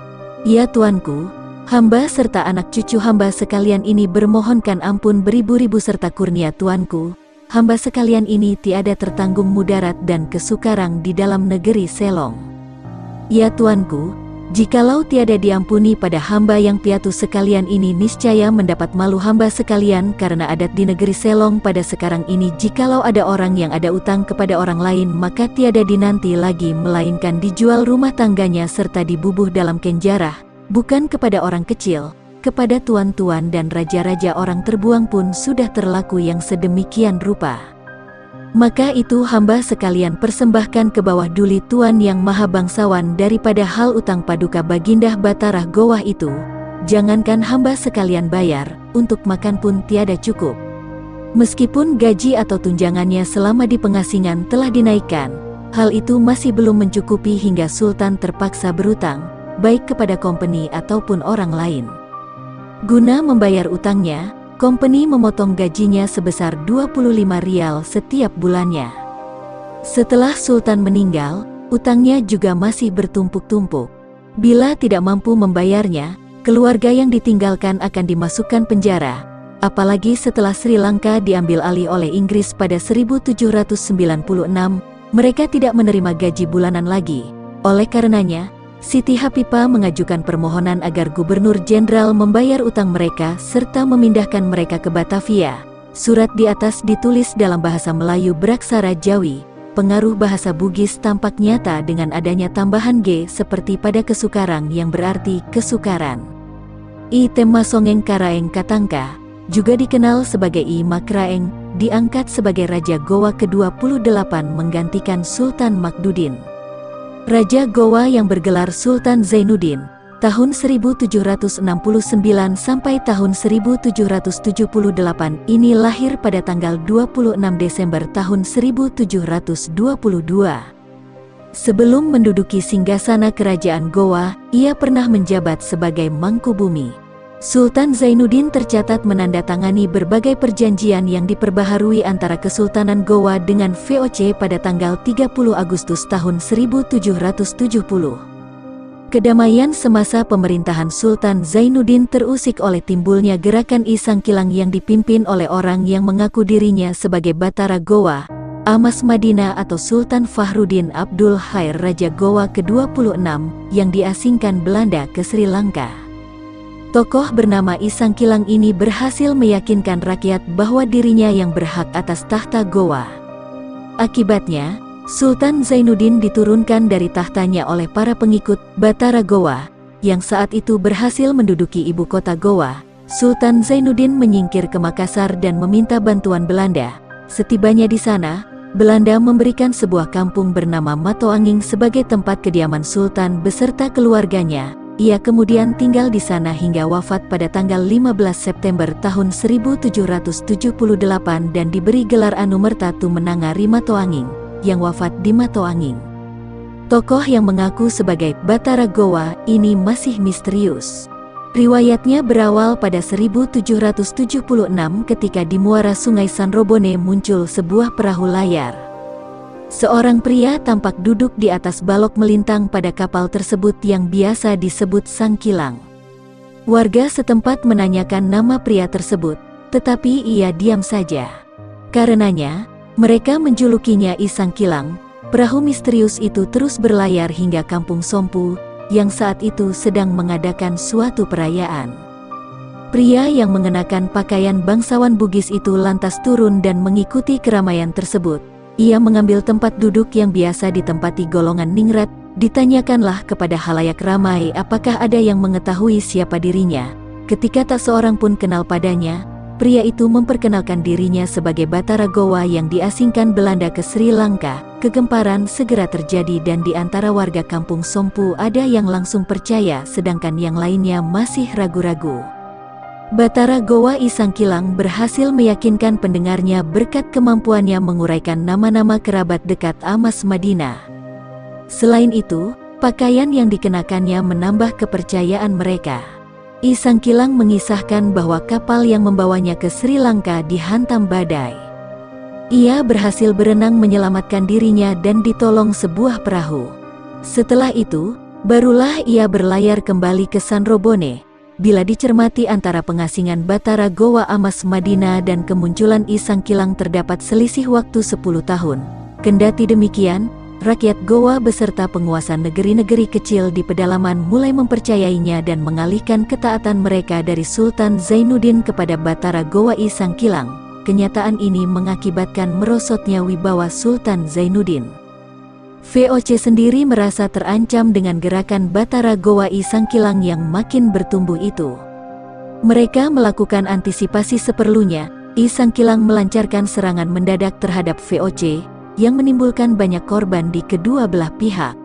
Ya tuanku, hamba serta anak cucu hamba sekalian ini bermohonkan ampun beribu-ribu serta kurnia tuanku, hamba sekalian ini tiada tertanggung mudarat dan kesukarang di dalam negeri Selong. Ya tuanku, jikalau tiada diampuni pada hamba yang piatu sekalian ini niscaya mendapat malu hamba sekalian karena adat di negeri Selong pada sekarang ini jikalau ada orang yang ada utang kepada orang lain maka tiada dinanti lagi melainkan dijual rumah tangganya serta dibubuh dalam kenjarah. Bukan kepada orang kecil, kepada tuan-tuan dan raja-raja orang terbuang pun sudah terlaku yang sedemikian rupa. Maka itu hamba sekalian persembahkan ke bawah duli Tuan yang maha bangsawan daripada hal utang paduka Bagindah Batarah Gowah itu. Jangankan hamba sekalian bayar, untuk makan pun tiada cukup. Meskipun gaji atau tunjangannya selama di pengasingan telah dinaikkan, hal itu masih belum mencukupi hingga Sultan terpaksa berutang, baik kepada company ataupun orang lain. Guna membayar utangnya, company memotong gajinya sebesar 25 rial setiap bulannya. Setelah Sultan meninggal, utangnya juga masih bertumpuk-tumpuk. Bila tidak mampu membayarnya, keluarga yang ditinggalkan akan dimasukkan penjara. Apalagi setelah Sri Lanka diambil alih oleh Inggris pada 1796, mereka tidak menerima gaji bulanan lagi. Oleh karenanya, Siti Hapipah mengajukan permohonan agar Gubernur Jenderal membayar utang mereka serta memindahkan mereka ke Batavia. Surat di atas ditulis dalam bahasa Melayu beraksara Jawi. Pengaruh bahasa Bugis tampak nyata dengan adanya tambahan G seperti pada kesukarang yang berarti kesukaran. I Temasongeng Karaeng Katangka, juga dikenal sebagai I Makraeng, diangkat sebagai Raja Gowa ke-28 menggantikan Sultan Makdudin. Raja Gowa yang bergelar Sultan Zainuddin, tahun 1769 sampai tahun 1778 ini lahir pada tanggal 26 Desember tahun 1722. Sebelum menduduki singgasana kerajaan Gowa, ia pernah menjabat sebagai Mangkubumi. Sultan Zainuddin tercatat menandatangani berbagai perjanjian yang diperbaharui antara Kesultanan Gowa dengan VOC pada tanggal 30 Agustus tahun 1770. Kedamaian semasa pemerintahan Sultan Zainuddin terusik oleh timbulnya gerakan I Sangkilang yang dipimpin oleh orang yang mengaku dirinya sebagai Batara Gowa, Amas Madinah atau Sultan Fahruddin Abdul Khair Raja Gowa ke-26 yang diasingkan Belanda ke Sri Lanka. Tokoh bernama I Sangkilang ini berhasil meyakinkan rakyat bahwa dirinya yang berhak atas tahta Gowa. Akibatnya, Sultan Zainuddin diturunkan dari tahtanya oleh para pengikut Batara Gowa, yang saat itu berhasil menduduki ibu kota Gowa. Sultan Zainuddin menyingkir ke Makassar dan meminta bantuan Belanda. Setibanya di sana, Belanda memberikan sebuah kampung bernama Matoanging sebagai tempat kediaman Sultan beserta keluarganya. Ia kemudian tinggal di sana hingga wafat pada tanggal 15 September tahun 1778 dan diberi gelar Anumerta Tummenangari Matoanging, yang wafat di Matoanging. Tokoh yang mengaku sebagai Batara Gowa ini masih misterius. Riwayatnya berawal pada 1776 ketika di muara Sungai Sanrobone muncul sebuah perahu layar. Seorang pria tampak duduk di atas balok melintang pada kapal tersebut yang biasa disebut Sang Kilang. Warga setempat menanyakan nama pria tersebut, tetapi ia diam saja. Karenanya, mereka menjulukinya I Sang Kilang. Perahu misterius itu terus berlayar hingga Kampung Sompu, yang saat itu sedang mengadakan suatu perayaan. Pria yang mengenakan pakaian bangsawan Bugis itu lantas turun dan mengikuti keramaian tersebut. Ia mengambil tempat duduk yang biasa ditempati golongan ningrat. Ditanyakanlah kepada halayak ramai apakah ada yang mengetahui siapa dirinya. Ketika tak seorang pun kenal padanya, pria itu memperkenalkan dirinya sebagai Batara Gowa yang diasingkan Belanda ke Sri Lanka. Kegemparan segera terjadi dan di antara warga Kampung Sompu ada yang langsung percaya sedangkan yang lainnya masih ragu-ragu. Batara Gowa I Sang Kilang berhasil meyakinkan pendengarnya berkat kemampuannya menguraikan nama-nama kerabat dekat Amas Madinah. Selain itu, pakaian yang dikenakannya menambah kepercayaan mereka. I Sang Kilang mengisahkan bahwa kapal yang membawanya ke Sri Lanka dihantam badai. Ia berhasil berenang menyelamatkan dirinya dan ditolong sebuah perahu. Setelah itu, barulah ia berlayar kembali ke Sanrobone. Bila dicermati antara pengasingan Batara Gowa Amas Madinah dan kemunculan I Sang Kilang terdapat selisih waktu 10 tahun. Kendati demikian, rakyat Gowa beserta penguasa negeri-negeri kecil di pedalaman mulai mempercayainya dan mengalihkan ketaatan mereka dari Sultan Zainuddin kepada Batara Gowa I Sang Kilang. Kenyataan ini mengakibatkan merosotnya wibawa Sultan Zainuddin. VOC sendiri merasa terancam dengan gerakan Batara Gowa I Sang Kilang yang makin bertumbuh itu. Mereka melakukan antisipasi seperlunya. I Sang Kilang melancarkan serangan mendadak terhadap VOC, yang menimbulkan banyak korban di kedua belah pihak.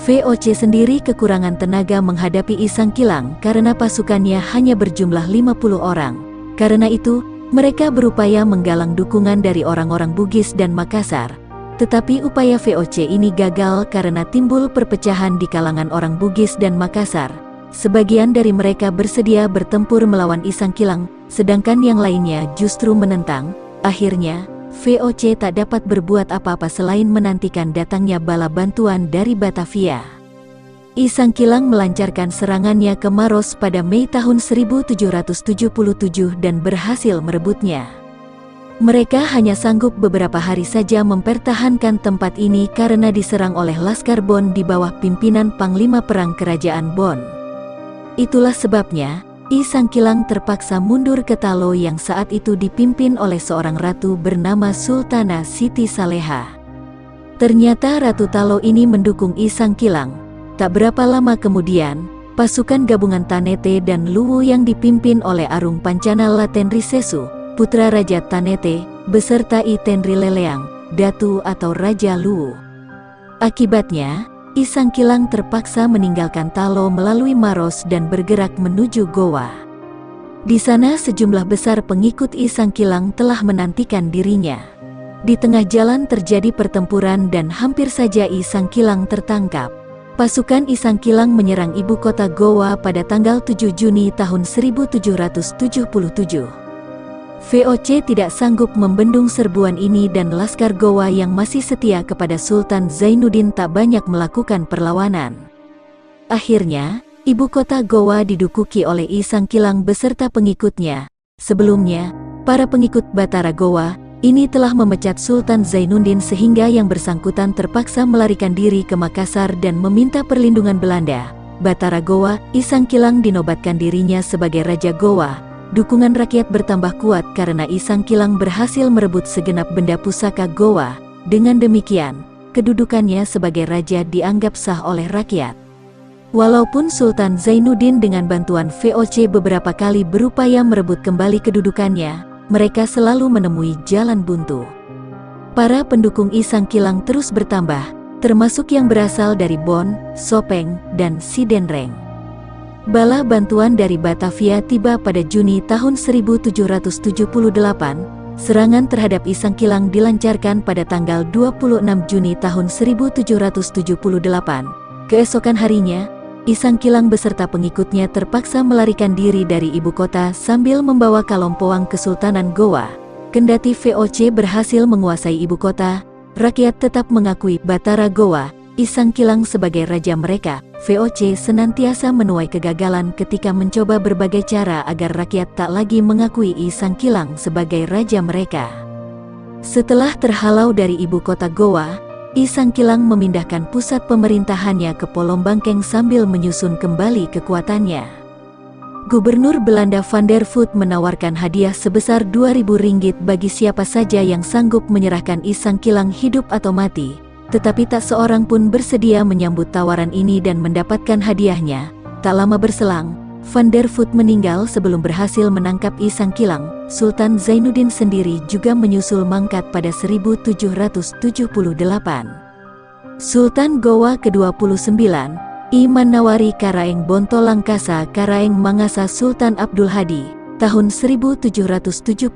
VOC sendiri kekurangan tenaga menghadapi I Sang Kilang karena pasukannya hanya berjumlah 50 orang. Karena itu, mereka berupaya menggalang dukungan dari orang-orang Bugis dan Makassar. Tetapi upaya VOC ini gagal karena timbul perpecahan di kalangan orang Bugis dan Makassar. Sebagian dari mereka bersedia bertempur melawan I Sang Kilang, sedangkan yang lainnya justru menentang. Akhirnya, VOC tak dapat berbuat apa-apa selain menantikan datangnya bala bantuan dari Batavia. I Sang Kilang melancarkan serangannya ke Maros pada Mei tahun 1777 dan berhasil merebutnya. Mereka hanya sanggup beberapa hari saja mempertahankan tempat ini karena diserang oleh Laskar Bon di bawah pimpinan Panglima Perang Kerajaan Bon. Itulah sebabnya, I Sang Kilang terpaksa mundur ke Talo yang saat itu dipimpin oleh seorang ratu bernama Sultana Siti Saleha. Ternyata Ratu Talo ini mendukung I Sang Kilang. Tak berapa lama kemudian, pasukan gabungan Tanete dan Luwu yang dipimpin oleh Arung Pancana Latenri Sesu, putra Raja Tanete, beserta I Tenri Leleang, Datu atau Raja Luwu. Akibatnya, I Sang Kilang terpaksa meninggalkan Talo melalui Maros dan bergerak menuju Gowa. Di sana sejumlah besar pengikut I Sang Kilang telah menantikan dirinya. Di tengah jalan terjadi pertempuran dan hampir saja I Sang Kilang tertangkap. Pasukan I Sang Kilang menyerang ibu kota Gowa pada tanggal 7 Juni tahun 1777. VOC tidak sanggup membendung serbuan ini dan Laskar Gowa yang masih setia kepada Sultan Zainuddin tak banyak melakukan perlawanan. Akhirnya, ibu kota Gowa diduduki oleh I Sang Kilang beserta pengikutnya. Sebelumnya, para pengikut Batara Gowa ini telah memecat Sultan Zainuddin sehingga yang bersangkutan terpaksa melarikan diri ke Makassar dan meminta perlindungan Belanda. Batara Gowa, I Sang Kilang dinobatkan dirinya sebagai Raja Gowa. Dukungan rakyat bertambah kuat karena I Sang Kilang berhasil merebut segenap benda pusaka Gowa. Dengan demikian, kedudukannya sebagai raja dianggap sah oleh rakyat. Walaupun Sultan Zainuddin dengan bantuan VOC beberapa kali berupaya merebut kembali kedudukannya, mereka selalu menemui jalan buntu. Para pendukung I Sangkilang terus bertambah, termasuk yang berasal dari Bon, Sopeng, dan Sidenreng. Bala bantuan dari Batavia tiba pada Juni tahun 1778. Serangan terhadap I Sangkilang dilancarkan pada tanggal 26 Juni tahun 1778. Keesokan harinya, I Sangkilang beserta pengikutnya terpaksa melarikan diri dari ibu kota sambil membawa Kalompoang Kesultanan Gowa. Kendati VOC berhasil menguasai ibu kota, rakyat tetap mengakui Batara Gowa, I Sangkilang sebagai raja mereka. VOC senantiasa menuai kegagalan ketika mencoba berbagai cara agar rakyat tak lagi mengakui I Sangkilang sebagai raja mereka. Setelah terhalau dari ibu kota Gowa, I Sangkilang memindahkan pusat pemerintahannya ke Polombangkeng sambil menyusun kembali kekuatannya. Gubernur Belanda Van der Voet menawarkan hadiah sebesar 2.000 ringgit bagi siapa saja yang sanggup menyerahkan I Sangkilang hidup atau mati, tetapi tak seorang pun bersedia menyambut tawaran ini dan mendapatkan hadiahnya. Tak lama berselang, Van der Voet meninggal sebelum berhasil menangkap I Sangkilang. Sultan Zainuddin sendiri juga menyusul mangkat pada 1778. Sultan Gowa ke-29, I Manawari Karaeng Bonto Langkasa Karaeng Mangasa Sultan Abdul Hadi, tahun 1778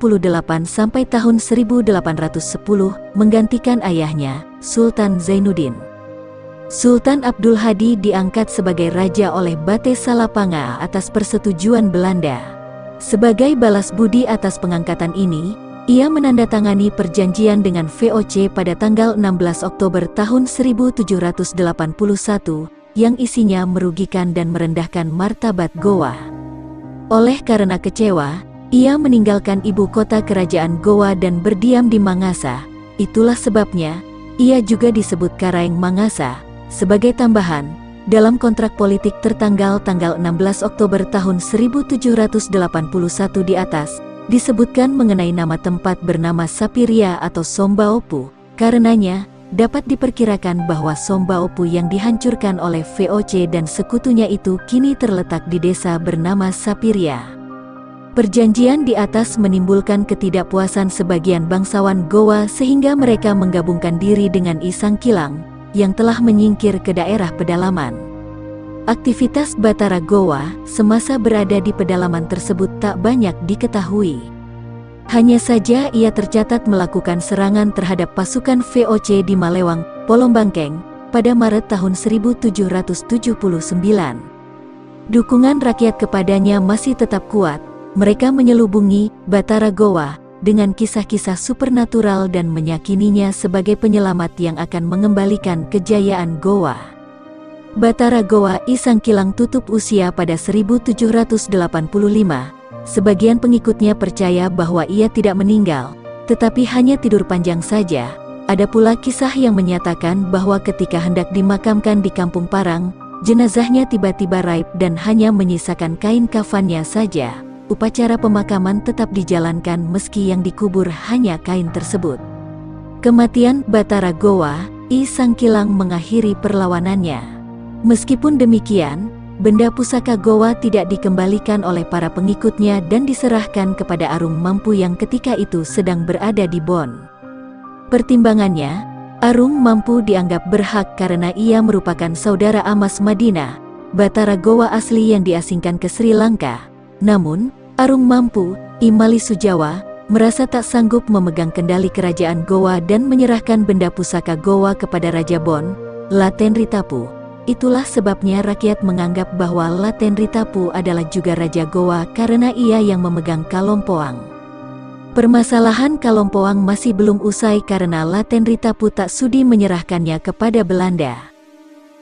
sampai tahun 1810, menggantikan ayahnya, Sultan Zainuddin. Sultan Abdul Hadi diangkat sebagai raja oleh Bate Salapanga atas persetujuan Belanda. Sebagai balas budi atas pengangkatan ini, ia menandatangani perjanjian dengan VOC pada tanggal 16 Oktober tahun 1781, yang isinya merugikan dan merendahkan martabat Gowa. Oleh karena kecewa, ia meninggalkan ibu kota kerajaan Gowa dan berdiam di Mangasa. Itulah sebabnya, ia juga disebut Karaeng Mangasa. Sebagai tambahan, dalam kontrak politik tertanggal tanggal 16 Oktober tahun 1781 di atas, disebutkan mengenai nama tempat bernama Sapiria atau Sombaopu. Karenanya, dapat diperkirakan bahwa Sombaopu yang dihancurkan oleh VOC dan sekutunya itu kini terletak di desa bernama Sapiria. Perjanjian di atas menimbulkan ketidakpuasan sebagian bangsawan Gowa sehingga mereka menggabungkan diri dengan I Sangkilang yang telah menyingkir ke daerah pedalaman. Aktivitas Batara Gowa semasa berada di pedalaman tersebut tak banyak diketahui. Hanya saja ia tercatat melakukan serangan terhadap pasukan VOC di Malewang, Polombangkeng, pada Maret tahun 1779. Dukungan rakyat kepadanya masih tetap kuat. Mereka menyelubungi Batara Gowa dengan kisah-kisah supernatural dan meyakininya sebagai penyelamat yang akan mengembalikan kejayaan Gowa. Batara Gowa I Sangkilang tutup usia pada 1785. Sebagian pengikutnya percaya bahwa ia tidak meninggal, tetapi hanya tidur panjang saja. Ada pula kisah yang menyatakan bahwa ketika hendak dimakamkan di Kampung Parang, jenazahnya tiba-tiba raib dan hanya menyisakan kain kafannya saja. Upacara pemakaman tetap dijalankan meski yang dikubur hanya kain tersebut. Kematian Batara Gowa I Sangkilang mengakhiri perlawanannya. Meskipun demikian, benda pusaka Gowa tidak dikembalikan oleh para pengikutnya dan diserahkan kepada Arung Mampu yang ketika itu sedang berada di Bon. Pertimbangannya, Arung Mampu dianggap berhak karena ia merupakan saudara Amas Madinah, Batara Gowa asli yang diasingkan ke Sri Lanka. Namun, Arung Mampu, I Mali Sujawa, merasa tak sanggup memegang kendali kerajaan Gowa dan menyerahkan benda pusaka Gowa kepada Raja Bon, Latenritapu. Itulah sebabnya rakyat menganggap bahwa Latenritapu adalah juga Raja Gowa karena ia yang memegang Kalompoang. Permasalahan Kalompoang masih belum usai karena Latenritapu tak sudi menyerahkannya kepada Belanda.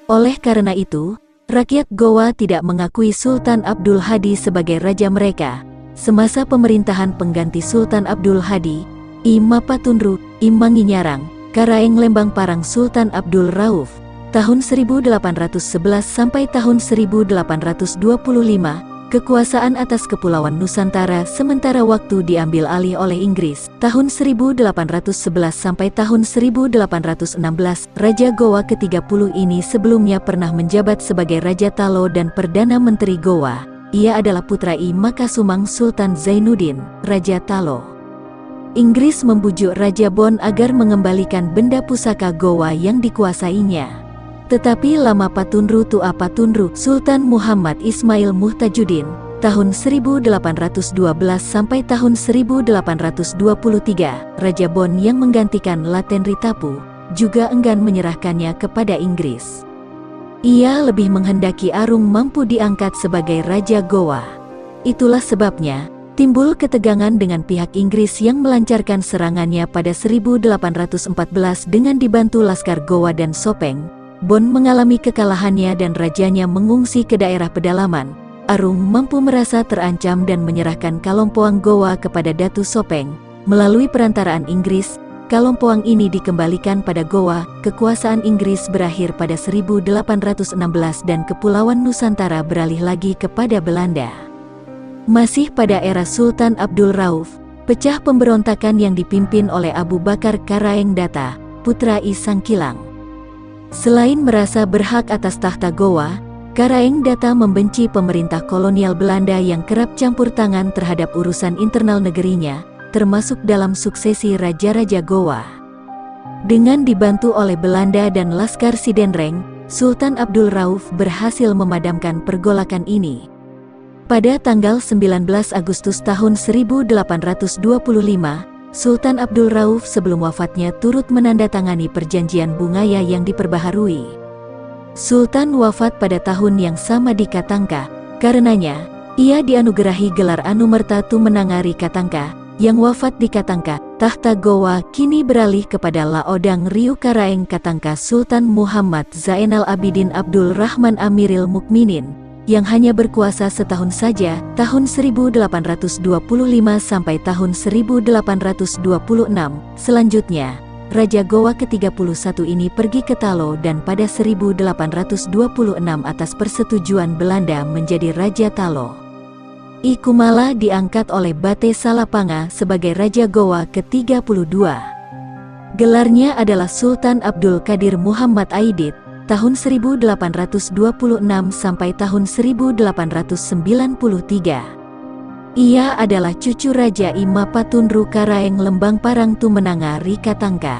Oleh karena itu, rakyat Gowa tidak mengakui Sultan Abdul Hadi sebagai raja mereka. Semasa pemerintahan pengganti Sultan Abdul Hadi, I Mapatunru, I Manginyarang, Karaeng Lembang Parang Sultan Abdul Rauf, tahun 1811 sampai tahun 1825, kekuasaan atas Kepulauan Nusantara sementara waktu diambil alih oleh Inggris. Tahun 1811 sampai tahun 1816, Raja Gowa ke-30 ini sebelumnya pernah menjabat sebagai Raja Talo dan Perdana Menteri Gowa. Ia adalah putra I Makasumang Sultan Zainuddin, Raja Talo. Inggris membujuk Raja Bon agar mengembalikan benda pusaka Gowa yang dikuasainya. Tetapi lama Patunru Tua Patunru Sultan Muhammad Ismail Muhtajuddin tahun 1812 sampai tahun 1823, Raja Bon yang menggantikan Latenri Tapu juga enggan menyerahkannya kepada Inggris. Ia lebih menghendaki Arung mampu diangkat sebagai Raja Gowa. Itulah sebabnya timbul ketegangan dengan pihak Inggris yang melancarkan serangannya pada 1814 dengan dibantu Laskar Gowa dan Sopeng. Bon mengalami kekalahannya dan rajanya mengungsi ke daerah pedalaman. Arung mampu merasa terancam dan menyerahkan Kalompoang Gowa kepada Datu Sopeng. Melalui perantaraan Inggris, Kalompoang ini dikembalikan pada Gowa. Kekuasaan Inggris berakhir pada 1816 dan Kepulauan Nusantara beralih lagi kepada Belanda. Masih pada era Sultan Abdul Rauf, pecah pemberontakan yang dipimpin oleh Abu Bakar Karaeng Data, putra I Sangkilang. Selain merasa berhak atas tahta Gowa, Karaeng Data membenci pemerintah kolonial Belanda yang kerap campur tangan terhadap urusan internal negerinya, termasuk dalam suksesi Raja-Raja Gowa. Dengan dibantu oleh Belanda dan Laskar Sidenreng, Sultan Abdul Rauf berhasil memadamkan pergolakan ini. Pada tanggal 19 Agustus tahun 1825, Sultan Abdul Rauf sebelum wafatnya turut menandatangani perjanjian Bungaya yang diperbaharui. Sultan wafat pada tahun yang sama di Katangka, karenanya ia dianugerahi gelar Anumerta Tumenangari Katangka. Yang wafat di Katangka, tahta Gowa kini beralih kepada Laodang Riu Karaeng Katangka Sultan Muhammad Zainal Abidin Abdul Rahman Amiril Mukminin, yang hanya berkuasa setahun saja, tahun 1825 sampai tahun 1826. Selanjutnya, Raja Gowa ke-31 ini pergi ke Talo dan pada 1826 atas persetujuan Belanda menjadi Raja Talo. I Kumala diangkat oleh Bate Salapanga sebagai Raja Gowa ke-32. Gelarnya adalah Sultan Abdul Qadir Muhammad Aidit, tahun 1826 sampai tahun 1893. Ia adalah cucu Raja I Mapatunru Karaeng Lembang Parang Tumenanga Ri Katangka.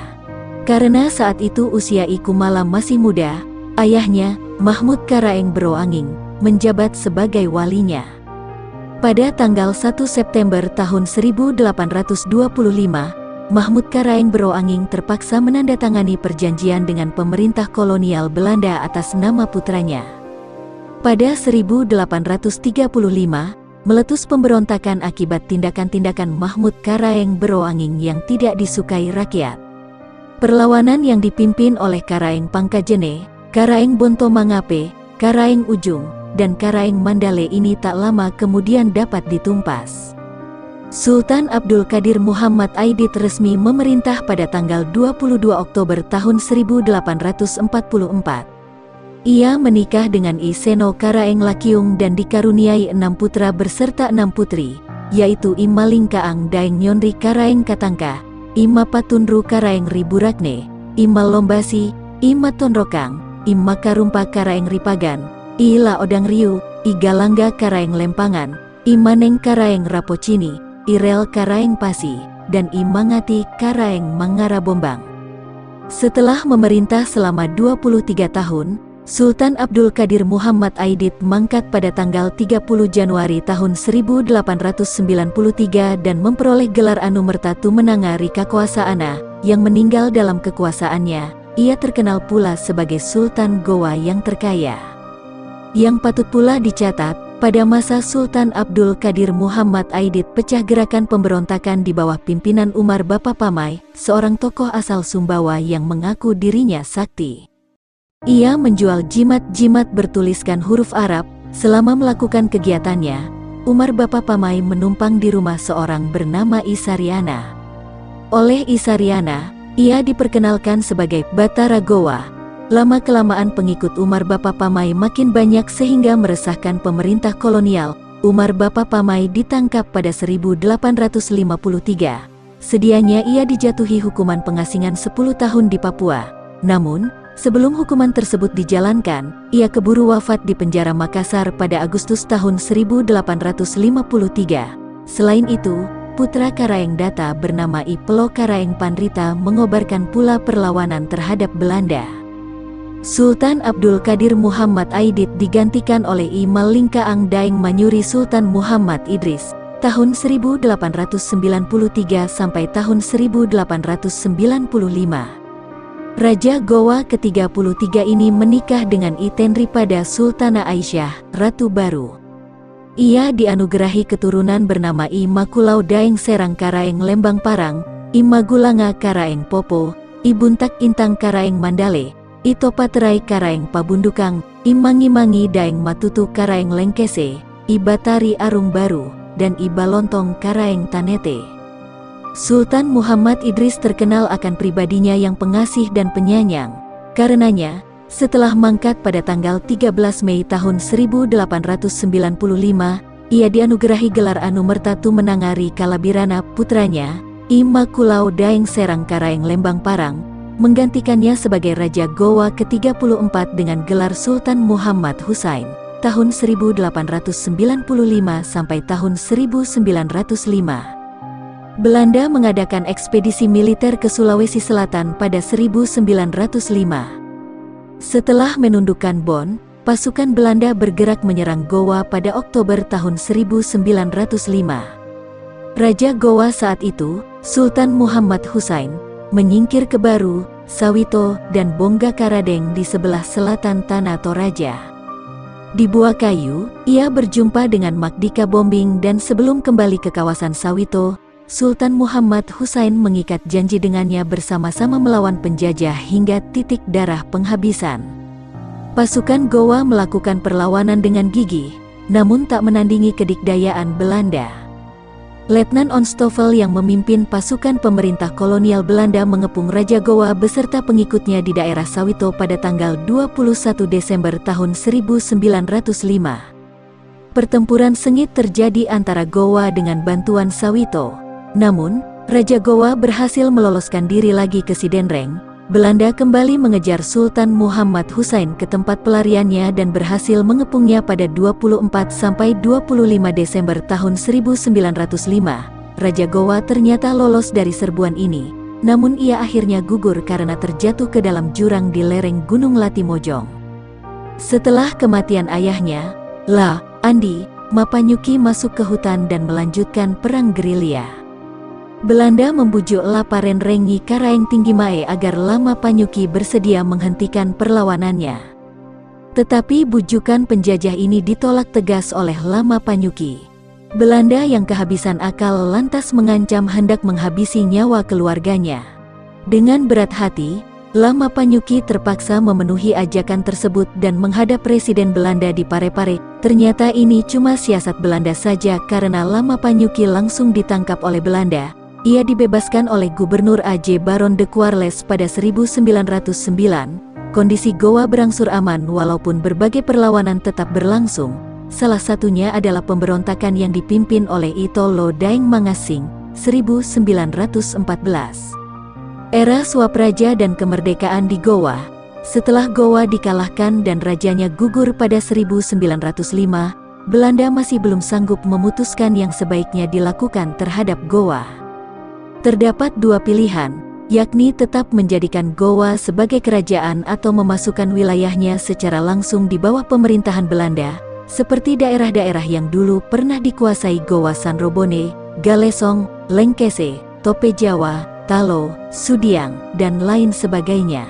Karena saat itu usia I Kumala masih muda, ayahnya, Mahmud Karaeng Beroanging, menjabat sebagai walinya. Pada tanggal 1 September tahun 1825, Mahmud Karaeng Beroanging terpaksa menandatangani perjanjian dengan pemerintah kolonial Belanda atas nama putranya. Pada 1835, meletus pemberontakan akibat tindakan-tindakan Mahmud Karaeng Beroanging yang tidak disukai rakyat. Perlawanan yang dipimpin oleh Karaeng Pangkajene, Karaeng Bonto Mangape, Karaeng Ujung, dan Karaeng Mandale ini tak lama kemudian dapat ditumpas. Sultan Abdul Qadir Muhammad Aidit resmi memerintah pada tanggal 22 Oktober tahun 1844. Ia menikah dengan I Seno Karaeng Lakiung dan dikaruniai 6 putra beserta 6 putri, yaitu I Malingkaang Daeng Nyonri Karaeng Katangka, I Mapatunru Karaeng Riburakne, I Malombasi, I Matonrokang, I Makarumpa Karaeng Ripagan, I Laodang Riu, I Galangga Karaeng Lempangan, I Maneng Karaeng Rapocini, Irel Karaeng Pasi, dan I Mangati Karaeng Mangarabombang. Setelah memerintah selama 23 tahun, Sultan Abdul Qadir Muhammad Aidit mangkat pada tanggal 30 Januari tahun 1893 dan memperoleh gelar Anumerta Tumenanga Ri Kakoasaana, yang meninggal dalam kekuasaannya. Ia terkenal pula sebagai Sultan Gowa yang terkaya. Yang patut pula dicatat, pada masa Sultan Abdul Qadir Muhammad Aidit pecah gerakan pemberontakan di bawah pimpinan Umar Bapa Pamai, seorang tokoh asal Sumbawa yang mengaku dirinya sakti. Ia menjual jimat-jimat bertuliskan huruf Arab. Selama melakukan kegiatannya, Umar Bapa Pamai menumpang di rumah seorang bernama Isariana. Oleh Isariana, ia diperkenalkan sebagai Batara Gowa. Lama-kelamaan pengikut Umar Bapa Pamai makin banyak sehingga meresahkan pemerintah kolonial. Umar Bapa Pamai ditangkap pada 1853. Sedianya ia dijatuhi hukuman pengasingan 10 tahun di Papua. Namun, sebelum hukuman tersebut dijalankan, ia keburu wafat di penjara Makassar pada Agustus tahun 1853. Selain itu, putra Karaeng Data bernama I Pelo Karaeng Pandrita mengobarkan pula perlawanan terhadap Belanda. Sultan Abdul Qadir Muhammad Aidit digantikan oleh I Malingkaang Daeng Manyuri Sultan Muhammad Idris tahun 1893 sampai tahun 1895. Raja Gowa ke-33 ini menikah dengan I Tenripada Sultana Aisyah, Ratu Baru. Ia dianugerahi keturunan bernama I Makulau Daeng Serang Karaeng Lembang Parang, I Magulanga Karaeng Popo, I Buntak Intang Karaeng Mandale, I Topaterai Karaeng Pabundukang, I Mangi-Mangi Daeng Matutu Karaeng Lengkese, I Batari Arung Baru, dan I Balontong Karaeng Tanete. Sultan Muhammad Idris terkenal akan pribadinya yang pengasih dan penyayang. Karenanya, setelah mangkat pada tanggal 13 Mei tahun 1895, ia dianugerahi gelar Anumertatu Menangari Kalabirana. Putranya, I Makulau Daeng Serang Karaeng Lembang Parang, menggantikannya sebagai Raja Gowa ke-34 dengan gelar Sultan Muhammad Husain tahun 1895 sampai tahun 1905. Belanda mengadakan ekspedisi militer ke Sulawesi Selatan pada 1905. Setelah menundukkan Bon, pasukan Belanda bergerak menyerang Gowa pada Oktober tahun 1905. Raja Gowa saat itu, Sultan Muhammad Husain, menyingkir ke Baru, Sawito, dan Bongga Karadeng di sebelah selatan Tanah Toraja. Di Buakayu, ia berjumpa dengan Mardika Bombing dan sebelum kembali ke kawasan Sawito, Sultan Muhammad Husain mengikat janji dengannya bersama-sama melawan penjajah hingga titik darah penghabisan. Pasukan Gowa melakukan perlawanan dengan gigih, namun tak menandingi kedikdayaan Belanda. Letnan On Stoffel yang memimpin pasukan pemerintah kolonial Belanda mengepung Raja Gowa beserta pengikutnya di daerah Sawito pada tanggal 21 Desember tahun 1905. Pertempuran sengit terjadi antara Gowa dengan bantuan Sawito. Namun, Raja Gowa berhasil meloloskan diri lagi ke Sidenreng. Belanda kembali mengejar Sultan Muhammad Husain ke tempat pelariannya dan berhasil mengepungnya pada 24–25 Desember tahun 1905. Raja Gowa ternyata lolos dari serbuan ini, namun ia akhirnya gugur karena terjatuh ke dalam jurang di lereng Gunung Latimojong. Setelah kematian ayahnya, La Andi Mapanyuki masuk ke hutan dan melanjutkan perang gerilya. Belanda membujuk La Parenrengi Karaeng Tinggimae agar Lama Panyuki bersedia menghentikan perlawanannya. Tetapi bujukan penjajah ini ditolak tegas oleh Lama Panyuki. Belanda yang kehabisan akal lantas mengancam hendak menghabisi nyawa keluarganya. Dengan berat hati, Lama Panyuki terpaksa memenuhi ajakan tersebut dan menghadap Presiden Belanda di Parepare. Ternyata ini cuma siasat Belanda saja karena Lama Panyuki langsung ditangkap oleh Belanda. Ia dibebaskan oleh Gubernur A.J. Baron de Quarles pada 1909. Kondisi Gowa berangsur aman walaupun berbagai perlawanan tetap berlangsung. Salah satunya adalah pemberontakan yang dipimpin oleh Ito Lo Daeng Mangasing, 1914. Era Swapraja dan kemerdekaan di Gowa. Setelah Gowa dikalahkan dan rajanya gugur pada 1905, Belanda masih belum sanggup memutuskan yang sebaiknya dilakukan terhadap Gowa. Terdapat dua pilihan, yakni tetap menjadikan Gowa sebagai kerajaan atau memasukkan wilayahnya secara langsung di bawah pemerintahan Belanda, seperti daerah-daerah yang dulu pernah dikuasai Gowa Sanrobone, Galesong, Lengkese, Tope Jawa, Talo, Sudiang, dan lain sebagainya.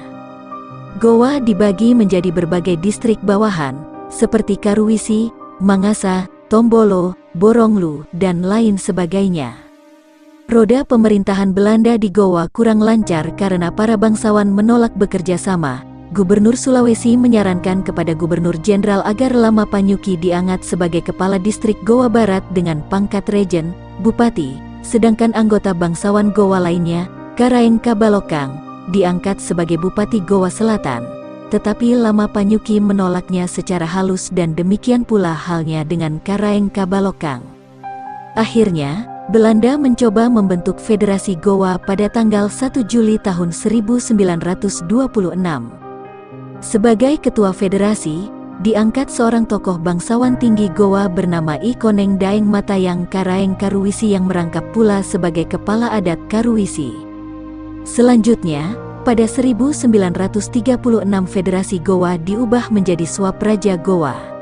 Gowa dibagi menjadi berbagai distrik bawahan, seperti Karuwisi, Mangasa, Tombolo, Boronglu, dan lain sebagainya. Roda pemerintahan Belanda di Gowa kurang lancar karena para bangsawan menolak bekerja sama. Gubernur Sulawesi menyarankan kepada Gubernur Jenderal agar Lama Panyuki diangkat sebagai kepala distrik Gowa Barat dengan pangkat Regen, Bupati, sedangkan anggota bangsawan Gowa lainnya, Karaeng Kabalokang, diangkat sebagai Bupati Gowa Selatan. tetapi Lama Panyuki menolaknya secara halus dan demikian pula halnya dengan Karaeng Kabalokang. Akhirnya, Belanda mencoba membentuk Federasi Gowa pada tanggal 1 Juli tahun 1926. Sebagai ketua federasi, diangkat seorang tokoh bangsawan tinggi Gowa bernama I Koneng Daeng Matayang Karaeng Karuwisi yang merangkap pula sebagai kepala adat Karuwisi. Selanjutnya, pada 1936 Federasi Gowa diubah menjadi Swapraja Gowa.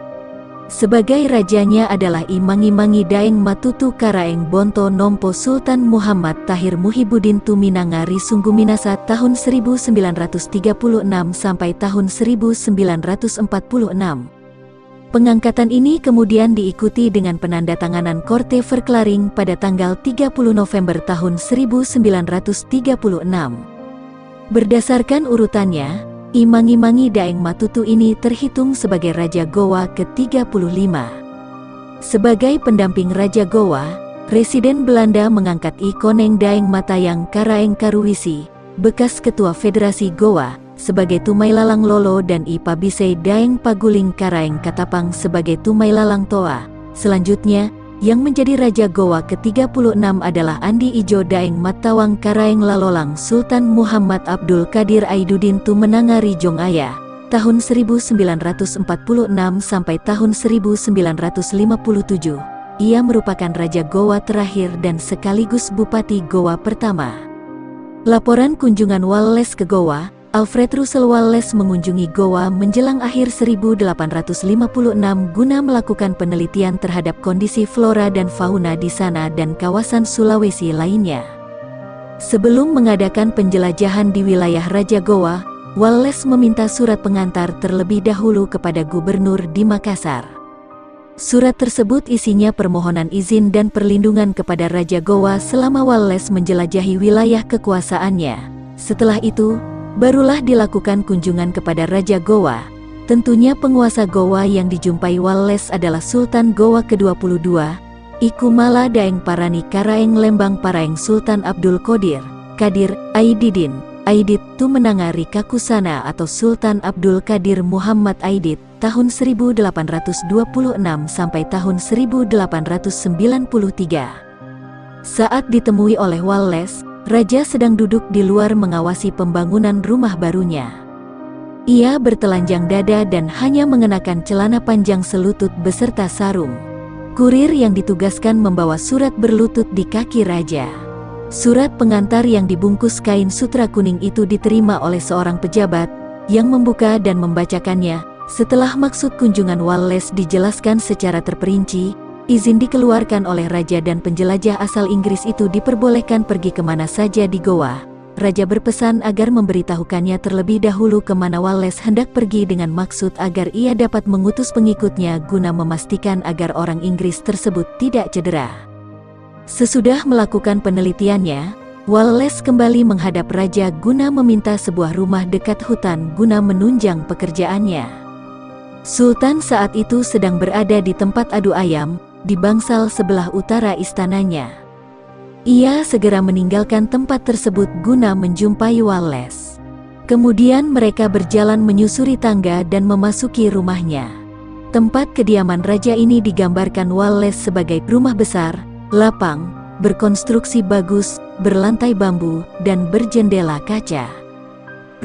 Sebagai rajanya adalah I Mangi Daeng Matutu Karaeng Bonto Nompo Sultan Muhammad Tahir Muhibuddin Tuminangari Sungguminasa tahun 1936 sampai tahun 1946. Pengangkatan ini kemudian diikuti dengan penandatanganan Korte Verklaring pada tanggal 30 November tahun 1936. Berdasarkan urutannya, I Mangi Daeng Matutu ini terhitung sebagai Raja Gowa ke-35. Sebagai pendamping Raja Gowa, Presiden Belanda mengangkat I Koneng Daeng Matayang Karaeng Karuwisi, bekas Ketua Federasi Gowa, sebagai Tumailalang Lolo dan I Pabisei Daeng Paguling Karaeng Katapang sebagai Tumailalang Toa. Selanjutnya, yang menjadi Raja Gowa ke-36 adalah Andi Ijo Daeng Matawang Karaeng Lalolang Sultan Muhammad Abdul Qadir Aiduddin Tumenangari Jongaya, tahun 1946 sampai tahun 1957. Ia merupakan Raja Gowa terakhir dan sekaligus Bupati Gowa pertama. Laporan kunjungan Wallace ke Gowa. Alfred Russel Wallace mengunjungi Gowa menjelang akhir 1856 guna melakukan penelitian terhadap kondisi flora dan fauna di sana dan kawasan Sulawesi lainnya. Sebelum mengadakan penjelajahan di wilayah Raja Gowa, Wallace meminta surat pengantar terlebih dahulu kepada gubernur di Makassar. Surat tersebut isinya permohonan izin dan perlindungan kepada Raja Gowa selama Wallace menjelajahi wilayah kekuasaannya. Setelah itu, barulah dilakukan kunjungan kepada Raja Gowa. Tentunya penguasa Gowa yang dijumpai Wallace adalah Sultan Gowa ke-22, I Kumala Daeng Parani Karaeng Lembang Paraeng Sultan Abdul Qadir Aididin, Aidit Tumenangari Kakusana atau Sultan Abdul Qadir Muhammad Aidit, tahun 1826 sampai tahun 1893. Saat ditemui oleh Wallace, Raja sedang duduk di luar mengawasi pembangunan rumah barunya. Ia bertelanjang dada dan hanya mengenakan celana panjang selutut beserta sarung. Kurir yang ditugaskan membawa surat berlutut di kaki Raja. Surat pengantar yang dibungkus kain sutra kuning itu diterima oleh seorang pejabat, yang membuka dan membacakannya. Setelah maksud kunjungan Wallace dijelaskan secara terperinci, izin dikeluarkan oleh Raja dan penjelajah asal Inggris itu diperbolehkan pergi kemana saja di Gowa. Raja berpesan agar memberitahukannya terlebih dahulu kemana Wallace hendak pergi dengan maksud agar ia dapat mengutus pengikutnya guna memastikan agar orang Inggris tersebut tidak cedera. Sesudah melakukan penelitiannya, Wallace kembali menghadap Raja guna meminta sebuah rumah dekat hutan guna menunjang pekerjaannya. Sultan saat itu sedang berada di tempat adu ayam, di bangsal sebelah utara istananya. Ia segera meninggalkan tempat tersebut guna menjumpai Wallace. Kemudian mereka berjalan menyusuri tangga dan memasuki rumahnya. Tempat kediaman raja ini digambarkan Wallace sebagai rumah besar, lapang, berkonstruksi bagus, berlantai bambu, dan berjendela kaca.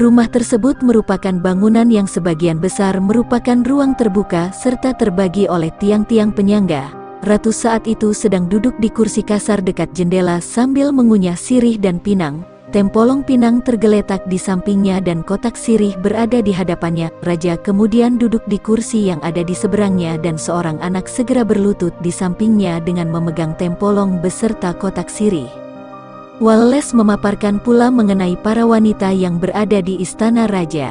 Rumah tersebut merupakan bangunan yang sebagian besar merupakan ruang terbuka serta terbagi oleh tiang-tiang penyangga. Ratu saat itu sedang duduk di kursi kasar dekat jendela sambil mengunyah sirih dan pinang. Tempolong pinang tergeletak di sampingnya dan kotak sirih berada di hadapannya. Raja kemudian duduk di kursi yang ada di seberangnya dan seorang anak segera berlutut di sampingnya dengan memegang tempolong beserta kotak sirih. Wallace memaparkan pula mengenai para wanita yang berada di istana raja.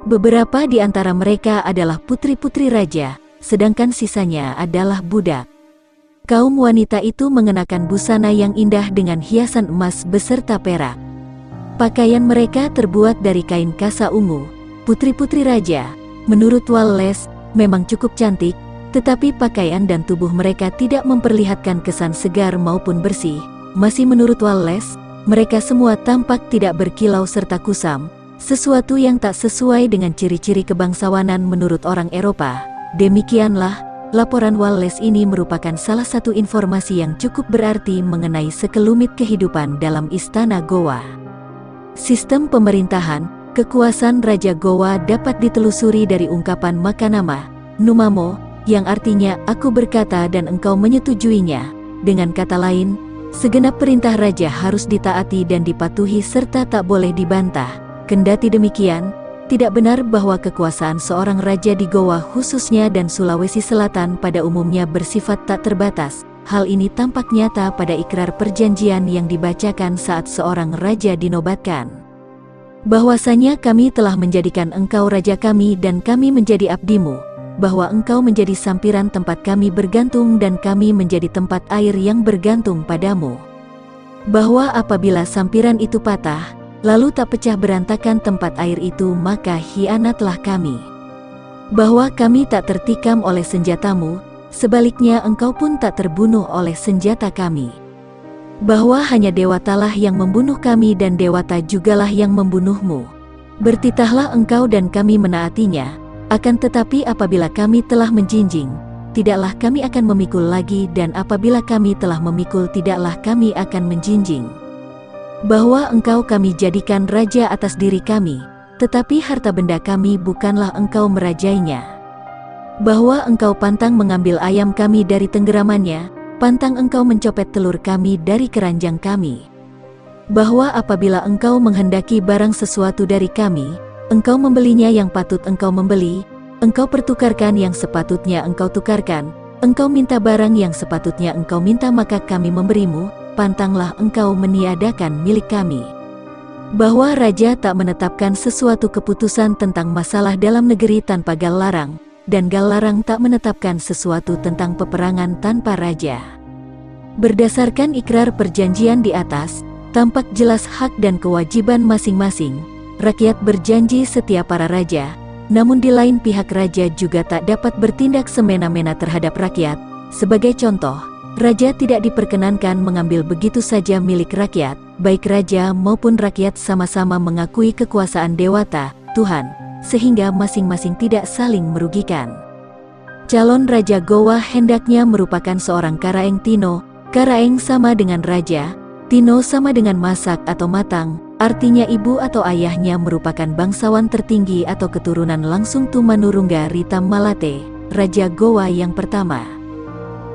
Beberapa di antara mereka adalah putri-putri raja, sedangkan sisanya adalah budak. Kaum wanita itu mengenakan busana yang indah dengan hiasan emas beserta perak. Pakaian mereka terbuat dari kain kasa ungu. Putri-putri raja, menurut Wallace, memang cukup cantik, tetapi pakaian dan tubuh mereka tidak memperlihatkan kesan segar maupun bersih. Masih menurut Wallace, mereka semua tampak tidak berkilau serta kusam. sesuatu yang tak sesuai dengan ciri-ciri kebangsawanan menurut orang Eropa. Demikianlah, laporan Wallace ini merupakan salah satu informasi yang cukup berarti mengenai sekelumit kehidupan dalam istana Gowa. Sistem pemerintahan, kekuasaan Raja Gowa dapat ditelusuri dari ungkapan Makanama, Numamo, yang artinya aku berkata dan engkau menyetujuinya. Dengan kata lain, segenap perintah raja harus ditaati dan dipatuhi serta tak boleh dibantah. Kendati demikian, tidak benar bahwa kekuasaan seorang raja di Gowa khususnya dan Sulawesi Selatan pada umumnya bersifat tak terbatas. Hal ini tampak nyata pada ikrar perjanjian yang dibacakan saat seorang raja dinobatkan. Bahwasanya kami telah menjadikan engkau raja kami dan kami menjadi abdimu, bahwa engkau menjadi sampiran tempat kami bergantung dan kami menjadi tempat air yang bergantung padamu. Bahwa apabila sampiran itu patah, lalu tak pecah berantakan tempat air itu, maka hianatlah kami. Bahwa kami tak tertikam oleh senjatamu, sebaliknya engkau pun tak terbunuh oleh senjata kami. Bahwa hanya dewatalah yang membunuh kami dan dewata jugalah yang membunuhmu. Bertitahlah engkau dan kami menaatinya, akan tetapi apabila kami telah menjinjing, tidaklah kami akan memikul lagi, dan apabila kami telah memikul tidaklah kami akan menjinjing. Bahwa engkau kami jadikan raja atas diri kami, tetapi harta benda kami bukanlah engkau merajainya. Bahwa engkau pantang mengambil ayam kami dari tenggeramannya, pantang engkau mencopet telur kami dari keranjang kami. Bahwa apabila engkau menghendaki barang sesuatu dari kami, engkau membelinya yang patut engkau membeli, engkau pertukarkan yang sepatutnya engkau tukarkan, engkau minta barang yang sepatutnya engkau minta, maka kami memberimu. Pantanglah engkau meniadakan milik kami. Bahwa raja tak menetapkan sesuatu keputusan tentang masalah dalam negeri tanpa gal larang, dan gal larang tak menetapkan sesuatu tentang peperangan tanpa raja. Berdasarkan ikrar perjanjian di atas, tampak jelas hak dan kewajiban masing-masing. Rakyat berjanji setia para raja, namun di lain pihak raja juga tak dapat bertindak semena-mena terhadap rakyat. Sebagai contoh, raja tidak diperkenankan mengambil begitu saja milik rakyat, baik raja maupun rakyat sama-sama mengakui kekuasaan dewata, Tuhan, sehingga masing-masing tidak saling merugikan. Calon Raja Gowa hendaknya merupakan seorang Karaeng Tino. Karaeng sama dengan raja, Tino sama dengan masak atau matang, artinya ibu atau ayahnya merupakan bangsawan tertinggi atau keturunan langsung Tumanurungga Ritam Malate, Raja Gowa yang pertama.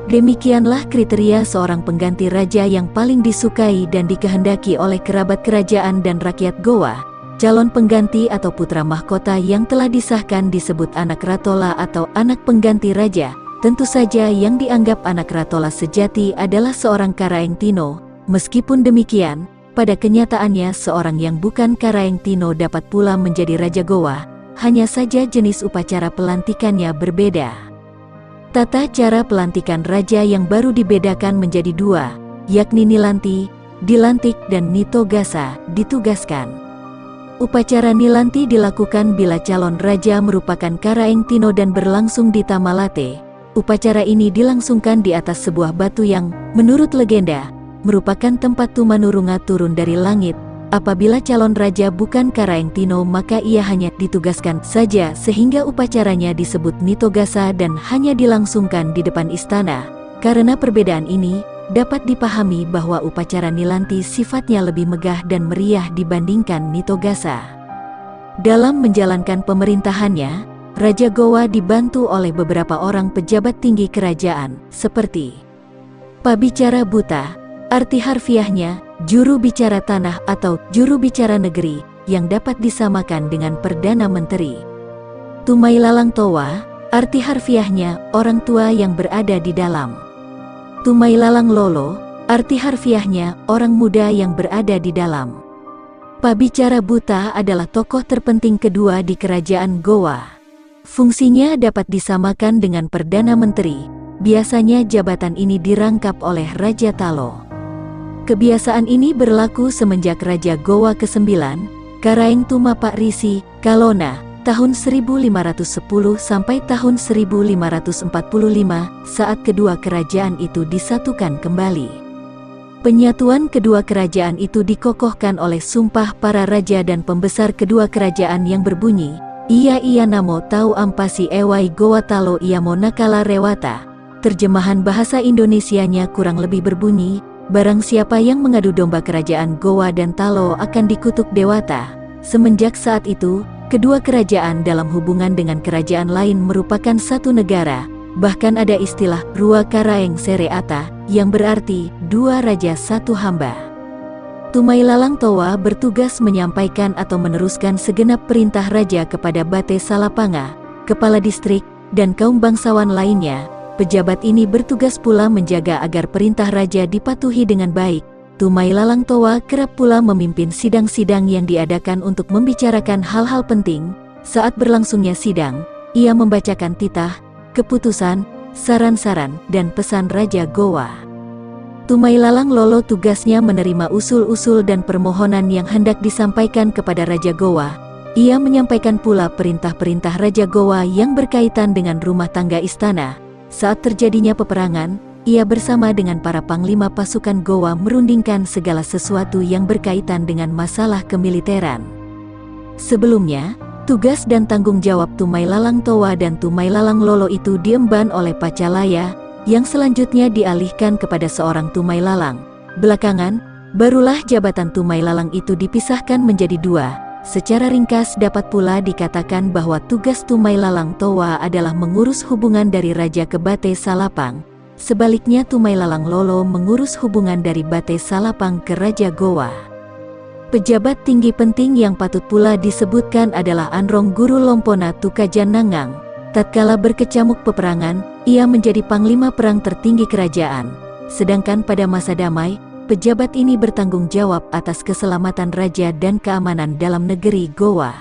Demikianlah kriteria seorang pengganti raja yang paling disukai dan dikehendaki oleh kerabat kerajaan dan rakyat Gowa. Calon pengganti atau putra mahkota yang telah disahkan disebut anak ratola atau anak pengganti raja. Tentu saja yang dianggap anak ratola sejati adalah seorang Karaeng Tino. Meskipun demikian, pada kenyataannya seorang yang bukan Karaeng Tino dapat pula menjadi Raja Gowa, hanya saja jenis upacara pelantikannya berbeda. Tata cara pelantikan raja yang baru dibedakan menjadi dua, yakni Nilanti, dilantik, dan Nitogasa, ditugaskan. Upacara Nilanti dilakukan bila calon raja merupakan Karaeng Tino dan berlangsung di Tamalate. Upacara ini dilangsungkan di atas sebuah batu yang, menurut legenda, merupakan tempat Tumanurunga turun dari langit. Apabila calon raja bukan Karaeng Tino, maka ia hanya ditugaskan saja, sehingga upacaranya disebut Nitogasa dan hanya dilangsungkan di depan istana. Karena perbedaan ini, dapat dipahami bahwa upacara Nilanti sifatnya lebih megah dan meriah dibandingkan Nitogasa. Dalam menjalankan pemerintahannya, Raja Gowa dibantu oleh beberapa orang pejabat tinggi kerajaan, seperti Pabicara Buta, arti harfiahnya, juru bicara tanah atau juru bicara negeri, yang dapat disamakan dengan Perdana Menteri. Tumailalang Towa, arti harfiahnya, orang tua yang berada di dalam. Tumailalang Lolo, arti harfiahnya, orang muda yang berada di dalam. Pabicara Buta adalah tokoh terpenting kedua di kerajaan Gowa. Fungsinya dapat disamakan dengan Perdana Menteri. Biasanya jabatan ini dirangkap oleh Raja Talo. Kebiasaan ini berlaku semenjak Raja Gowa ke-9, Karaeng Tumapak Risi, Kalona, tahun 1510 sampai tahun 1545, saat kedua kerajaan itu disatukan kembali. Penyatuan kedua kerajaan itu dikokohkan oleh sumpah para raja dan pembesar kedua kerajaan yang berbunyi, Iya namo tau ampasi ewai goa talo iamo nakala rewata. Terjemahan bahasa Indonesianya kurang lebih berbunyi, barang siapa yang mengadu domba kerajaan Goa dan Talo akan dikutuk Dewata. Semenjak saat itu, kedua kerajaan dalam hubungan dengan kerajaan lain merupakan satu negara. Bahkan ada istilah Rua Karaeng Sereata, yang berarti dua raja satu hamba. Tumailalang Towa bertugas menyampaikan atau meneruskan segenap perintah raja kepada Bate Salapanga, kepala distrik, dan kaum bangsawan lainnya. Pejabat ini bertugas pula menjaga agar perintah raja dipatuhi dengan baik. Tumailalang Towa kerap pula memimpin sidang-sidang yang diadakan untuk membicarakan hal-hal penting. Saat berlangsungnya sidang, ia membacakan titah, keputusan, saran-saran, dan pesan Raja Goa. Tumailalang Lolo tugasnya menerima usul-usul dan permohonan yang hendak disampaikan kepada Raja Goa. Ia menyampaikan pula perintah-perintah Raja Goa yang berkaitan dengan rumah tangga istana. Saat terjadinya peperangan, ia bersama dengan para panglima pasukan Goa merundingkan segala sesuatu yang berkaitan dengan masalah kemiliteran. Sebelumnya, tugas dan tanggung jawab Tumailalang Towa dan Tumailalang Lolo itu diemban oleh Pacalaya, yang selanjutnya dialihkan kepada seorang Tumailalang. Belakangan, barulah jabatan Tumailalang itu dipisahkan menjadi dua. Secara ringkas dapat pula dikatakan bahwa tugas Tumailalang Towa adalah mengurus hubungan dari Raja ke Bate Salapang. Sebaliknya Tumailalang Lolo mengurus hubungan dari Bate Salapang ke Raja Goa. Pejabat tinggi penting yang patut pula disebutkan adalah Anrong Guru Lompona Tukajan Nangang. Tatkala berkecamuk peperangan, ia menjadi panglima perang tertinggi kerajaan. Sedangkan pada masa damai, pejabat ini bertanggung jawab atas keselamatan raja dan keamanan dalam negeri Goa.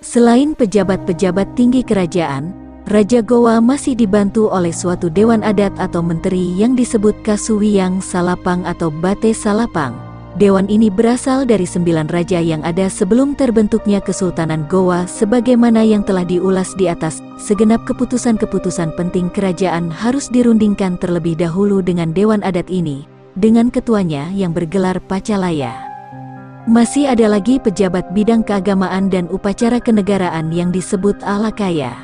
Selain pejabat-pejabat tinggi kerajaan, Raja Goa masih dibantu oleh suatu dewan adat atau menteri yang disebut Kasuwiyang Salapang atau Bate Salapang. Dewan ini berasal dari 9 raja yang ada sebelum terbentuknya Kesultanan Goa. Sebagaimana yang telah diulas di atas, segenap keputusan-keputusan penting kerajaan harus dirundingkan terlebih dahulu dengan dewan adat ini, dengan ketuanya yang bergelar Pacalaya. Masih ada lagi pejabat bidang keagamaan dan upacara kenegaraan yang disebut Alakaya.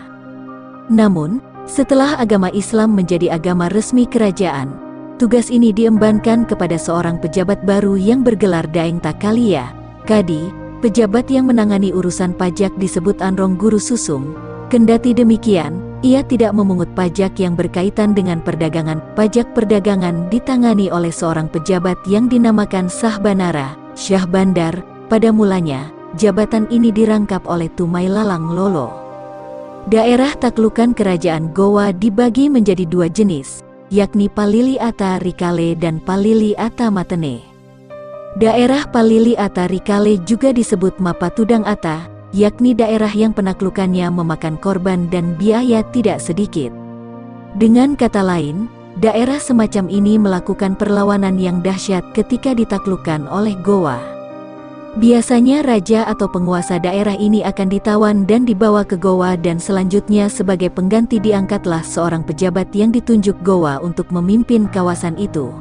Namun, setelah agama Islam menjadi agama resmi kerajaan, tugas ini diembankan kepada seorang pejabat baru yang bergelar Daeng Takalia, Kadi. Pejabat yang menangani urusan pajak disebut Anrong Guru Susung. Kendati demikian, ia tidak memungut pajak yang berkaitan dengan perdagangan. Pajak perdagangan ditangani oleh seorang pejabat yang dinamakan Sahbanara, Syah Bandar. Pada mulanya, jabatan ini dirangkap oleh Tumailalang Lolo. Daerah taklukan kerajaan Goa dibagi menjadi dua jenis, yakni Palili Ata Rikale dan Palili Ata Matene. Daerah Palili Ata Rikale juga disebut Mapatudang Ata, yakni daerah yang penaklukannya memakan korban dan biaya tidak sedikit. Dengan kata lain, daerah semacam ini melakukan perlawanan yang dahsyat ketika ditaklukkan oleh Goa. Biasanya raja atau penguasa daerah ini akan ditawan dan dibawa ke Goa dan selanjutnya sebagai pengganti diangkatlah seorang pejabat yang ditunjuk Goa untuk memimpin kawasan itu.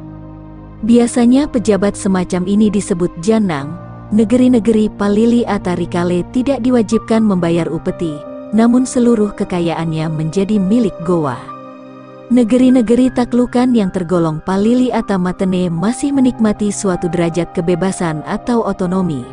Biasanya pejabat semacam ini disebut Janang. Negeri-negeri Palili Ata Rikale tidak diwajibkan membayar upeti, namun seluruh kekayaannya menjadi milik Goa. Negeri-negeri taklukan yang tergolong Palili Ata Matene masih menikmati suatu derajat kebebasan atau otonomi.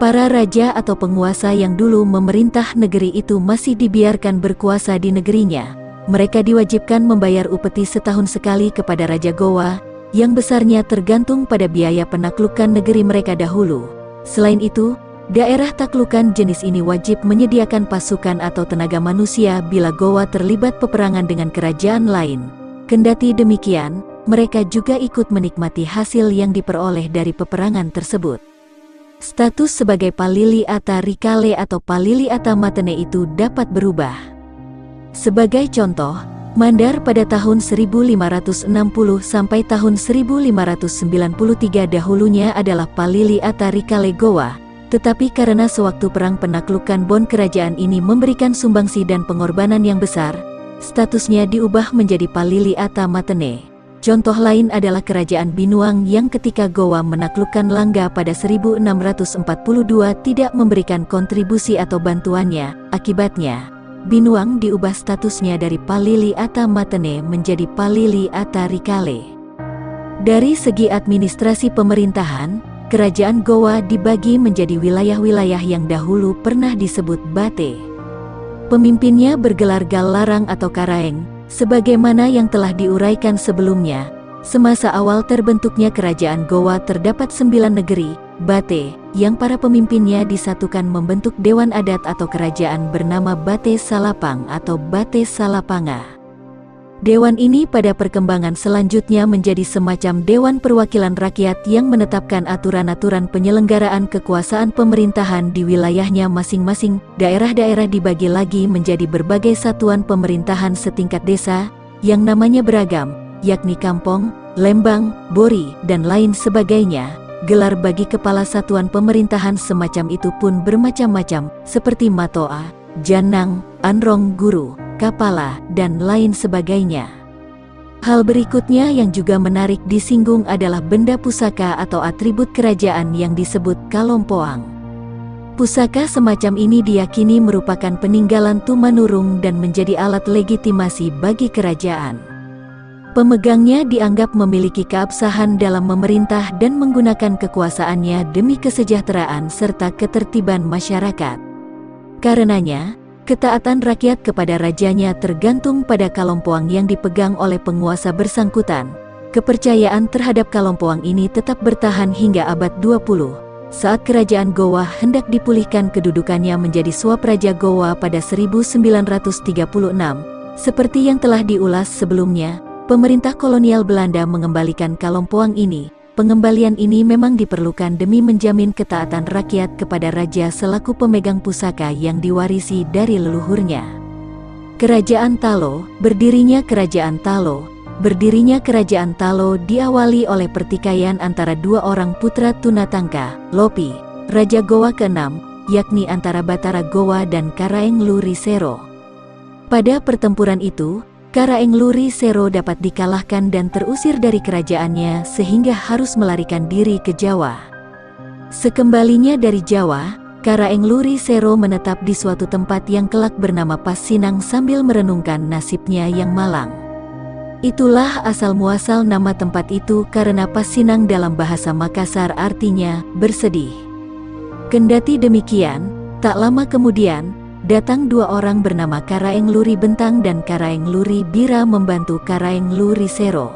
Para raja atau penguasa yang dulu memerintah negeri itu masih dibiarkan berkuasa di negerinya. Mereka diwajibkan membayar upeti setahun sekali kepada Raja Goa, yang besarnya tergantung pada biaya penaklukan negeri mereka dahulu. Selain itu, daerah taklukan jenis ini wajib menyediakan pasukan atau tenaga manusia bila Goa terlibat peperangan dengan kerajaan lain. Kendati demikian, mereka juga ikut menikmati hasil yang diperoleh dari peperangan tersebut. Status sebagai Palili Ata Rikale atau Palili Ata Matene itu dapat berubah. Sebagai contoh, Mandar pada tahun 1560 sampai tahun 1593 dahulunya adalah Palili Ata Rikale Goa. Tetapi karena sewaktu perang penaklukan Bon kerajaan ini memberikan sumbangsi dan pengorbanan yang besar, statusnya diubah menjadi Palili Ata Matene. Contoh lain adalah Kerajaan Binuang yang ketika Gowa menaklukkan Langga pada 1642 tidak memberikan kontribusi atau bantuannya. Akibatnya, Binuang diubah statusnya dari Palili Ata Matene menjadi Palili Ata Rikale. Dari segi administrasi pemerintahan, Kerajaan Gowa dibagi menjadi wilayah-wilayah yang dahulu pernah disebut Bate. Pemimpinnya bergelar Gallarang atau Karaeng, sebagaimana yang telah diuraikan sebelumnya. Semasa awal terbentuknya Kerajaan Gowa terdapat 9 negeri, Bate, yang para pemimpinnya disatukan membentuk Dewan Adat atau kerajaan bernama Bate Salapang atau Bate Salapanga. Dewan ini pada perkembangan selanjutnya menjadi semacam Dewan Perwakilan Rakyat yang menetapkan aturan-aturan penyelenggaraan kekuasaan pemerintahan di wilayahnya masing-masing. Daerah-daerah dibagi lagi menjadi berbagai satuan pemerintahan setingkat desa, yang namanya beragam, yakni kampong, lembang, bori, dan lain sebagainya. Gelar bagi kepala satuan pemerintahan semacam itu pun bermacam-macam, seperti Matoa, Janang, Anrong Guru, Kapala, dan lain sebagainya. Hal berikutnya yang juga menarik disinggung adalah benda pusaka atau atribut kerajaan yang disebut Kalompoang. Pusaka semacam ini diyakini merupakan peninggalan Tumanurung dan menjadi alat legitimasi bagi kerajaan. Pemegangnya dianggap memiliki keabsahan dalam memerintah dan menggunakan kekuasaannya demi kesejahteraan serta ketertiban masyarakat. Karenanya, ketaatan rakyat kepada rajanya tergantung pada Kalompoang yang dipegang oleh penguasa bersangkutan. Kepercayaan terhadap Kalompoang ini tetap bertahan hingga abad 20, saat Kerajaan Gowa hendak dipulihkan kedudukannya menjadi Swapraja Gowa pada 1936. Seperti yang telah diulas sebelumnya, pemerintah kolonial Belanda mengembalikan Kalompoang ini. Pengembalian ini memang diperlukan demi menjamin ketaatan rakyat kepada raja selaku pemegang pusaka yang diwarisi dari leluhurnya. Kerajaan Talo. Berdirinya Kerajaan Talo diawali oleh pertikaian antara dua orang putra Tunatangka, Lopi, Raja Gowa ke-6, yakni antara Batara Gowa dan Karaeng Luri Sero. Pada pertempuran itu, Karaeng Luri Sero dapat dikalahkan dan terusir dari kerajaannya sehingga harus melarikan diri ke Jawa. Sekembalinya dari Jawa, Karaeng Luri Sero menetap di suatu tempat yang kelak bernama Pasinang sambil merenungkan nasibnya yang malang. Itulah asal-muasal nama tempat itu karena Pasinang dalam bahasa Makassar artinya bersedih. Kendati demikian, tak lama kemudian, datang dua orang bernama Karaeng Luri Bentang dan Karaeng Luri Bira membantu Karaeng Luri Sero.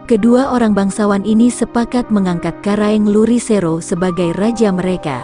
Kedua orang bangsawan ini sepakat mengangkat Karaeng Luri Sero sebagai raja mereka.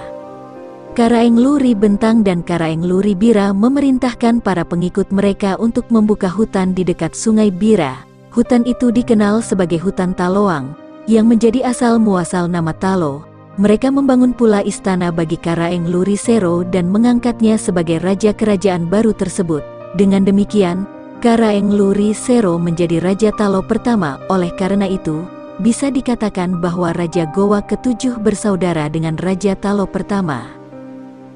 Karaeng Luri Bentang dan Karaeng Luri Bira memerintahkan para pengikut mereka untuk membuka hutan di dekat Sungai Bira. Hutan itu dikenal sebagai Hutan Taloang, yang menjadi asal muasal nama Talo. Mereka membangun pula istana bagi Karaeng Luri Sero dan mengangkatnya sebagai raja kerajaan baru tersebut. Dengan demikian, Karaeng Luri Sero menjadi Raja Talo pertama. Oleh karena itu, bisa dikatakan bahwa Raja Gowa ke-7 bersaudara dengan Raja Talo pertama.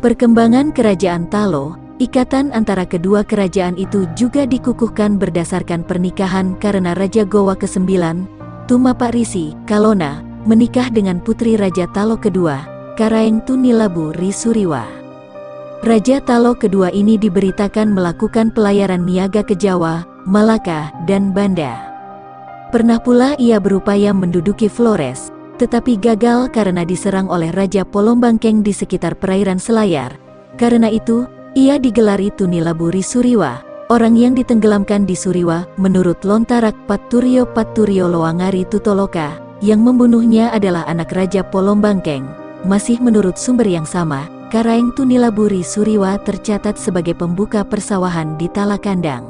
Perkembangan Kerajaan Talo, ikatan antara kedua kerajaan itu juga dikukuhkan berdasarkan pernikahan karena Raja Gowa ke-9, Tumaparisi, Kalona, menikah dengan putri Raja Talo kedua, Karaeng Tunilabu Risuriwa. Raja Talo kedua ini diberitakan melakukan pelayaran niaga ke Jawa, Malaka, dan Banda. Pernah pula ia berupaya menduduki Flores, tetapi gagal karena diserang oleh Raja Polombangkeng di sekitar perairan Selayar. Karena itu, ia digelari Tunilabu Risuriwa, orang yang ditenggelamkan di Suriwa, menurut Lontarak Patturio Loangari Tutoloka. Yang membunuhnya adalah anak Raja Polombangkeng. Masih menurut sumber yang sama, Karaeng Tunilabu Risuriwa tercatat sebagai pembuka persawahan di Talakandang.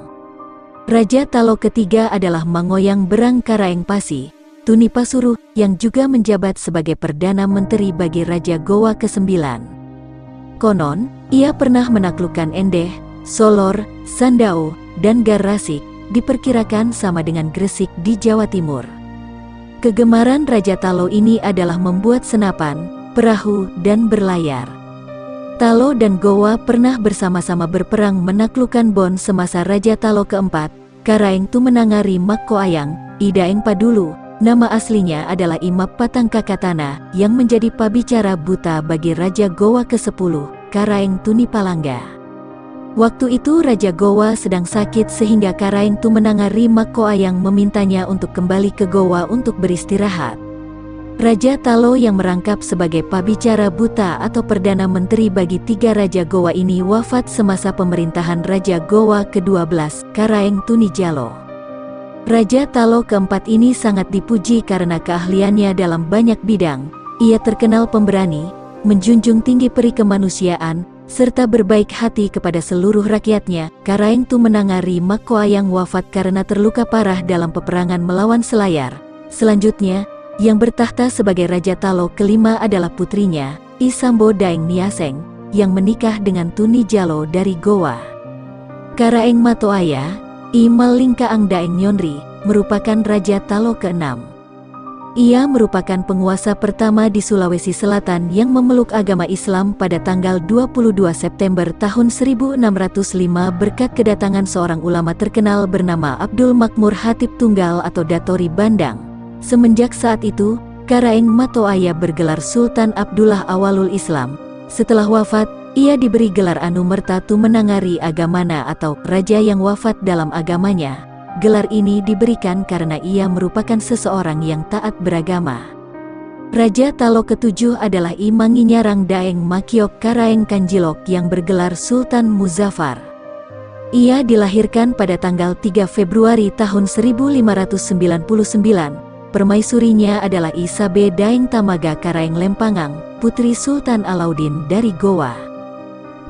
Raja Talo ketiga adalah Mangoyang Berang Karaeng Pasi, Tuni Pasuruh, yang juga menjabat sebagai Perdana Menteri bagi Raja Gowa ke-9. Konon, ia pernah menaklukkan Endeh, Solor, Sandao, dan Garasik, diperkirakan sama dengan Gresik di Jawa Timur. Kegemaran Raja Talo ini adalah membuat senapan, perahu, dan berlayar. Talo dan Gowa pernah bersama-sama berperang menaklukkan Bon semasa Raja Talo keempat, Karaeng Tumenangari Makkoayang, I Daeng Padulu, nama aslinya adalah Imap Patangkakatana, yang menjadi pabicara buta bagi Raja Gowa ke-10, Karaeng Tunipalangga. Waktu itu Raja Gowa sedang sakit sehingga Karaeng Tumenangari Makoayang memintanya untuk kembali ke Gowa untuk beristirahat. Raja Talo yang merangkap sebagai pabicara buta atau Perdana Menteri bagi 3 Raja Gowa ini wafat semasa pemerintahan Raja Gowa ke-12, Karaeng Tunijalo. Raja Talo keempat ini sangat dipuji karena keahliannya dalam banyak bidang. Ia terkenal pemberani, menjunjung tinggi peri kemanusiaan, serta berbaik hati kepada seluruh rakyatnya. Karaeng Tumenangari Makoayang wafat karena terluka parah dalam peperangan melawan Selayar. Selanjutnya, yang bertahta sebagai Raja Talo kelima adalah putrinya, I Sambo Daeng Niaseng, yang menikah dengan Tunijalo dari Gowa. Karaeng Matoaya, I Malingkaang Daeng Nyonri, merupakan Raja Talo ke-6. Ia merupakan penguasa pertama di Sulawesi Selatan yang memeluk agama Islam pada tanggal 22 September tahun 1605 berkat kedatangan seorang ulama terkenal bernama Abdul Makmur Hatip Tunggal atau Datori Bandang. Semenjak saat itu, Karaeng Matoaya bergelar Sultan Abdullah Awalul Islam. Setelah wafat, ia diberi gelar Anumerta Tumenangari Agamana atau Raja yang wafat dalam agamanya. Gelar ini diberikan karena ia merupakan seseorang yang taat beragama. Raja Talo ke-7 adalah I Manginyarang Daeng Makiok Karaeng Kanjilok yang bergelar Sultan Muzaffar. Ia dilahirkan pada tanggal 3 Februari tahun 1599. Permaisurinya adalah Isabe Daeng Tamaga Karaeng Lempangang, putri Sultan Alauddin dari Gowa.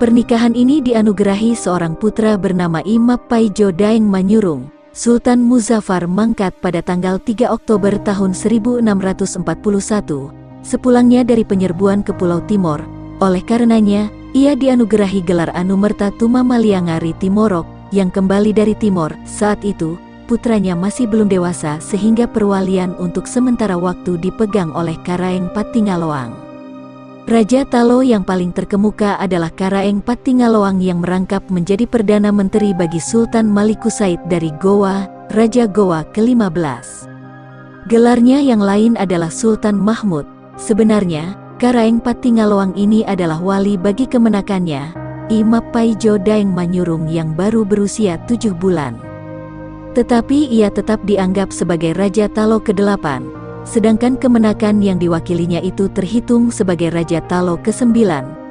Pernikahan ini dianugerahi seorang putra bernama Imap Paijo Daeng Manyurung. Sultan Muzaffar mangkat pada tanggal 3 Oktober tahun 1641, sepulangnya dari penyerbuan ke Pulau Timor. Oleh karenanya, ia dianugerahi gelar Anumerta Tumamaliangari Timorok, yang kembali dari Timor. Saat itu, putranya masih belum dewasa sehingga perwalian untuk sementara waktu dipegang oleh Karaeng Pattingaloang. Raja Talo yang paling terkemuka adalah Karaeng Pattingaloang yang merangkap menjadi Perdana Menteri bagi Sultan Malikusaid dari Gowa, Raja Gowa ke-15. Gelarnya yang lain adalah Sultan Mahmud. Sebenarnya, Karaeng Pattingaloang ini adalah wali bagi kemenakannya, Imap Paijo Daeng Manyurung yang baru berusia 7 bulan. Tetapi ia tetap dianggap sebagai Raja Talo ke-8, sedangkan kemenakan yang diwakilinya itu terhitung sebagai Raja Talo ke-9.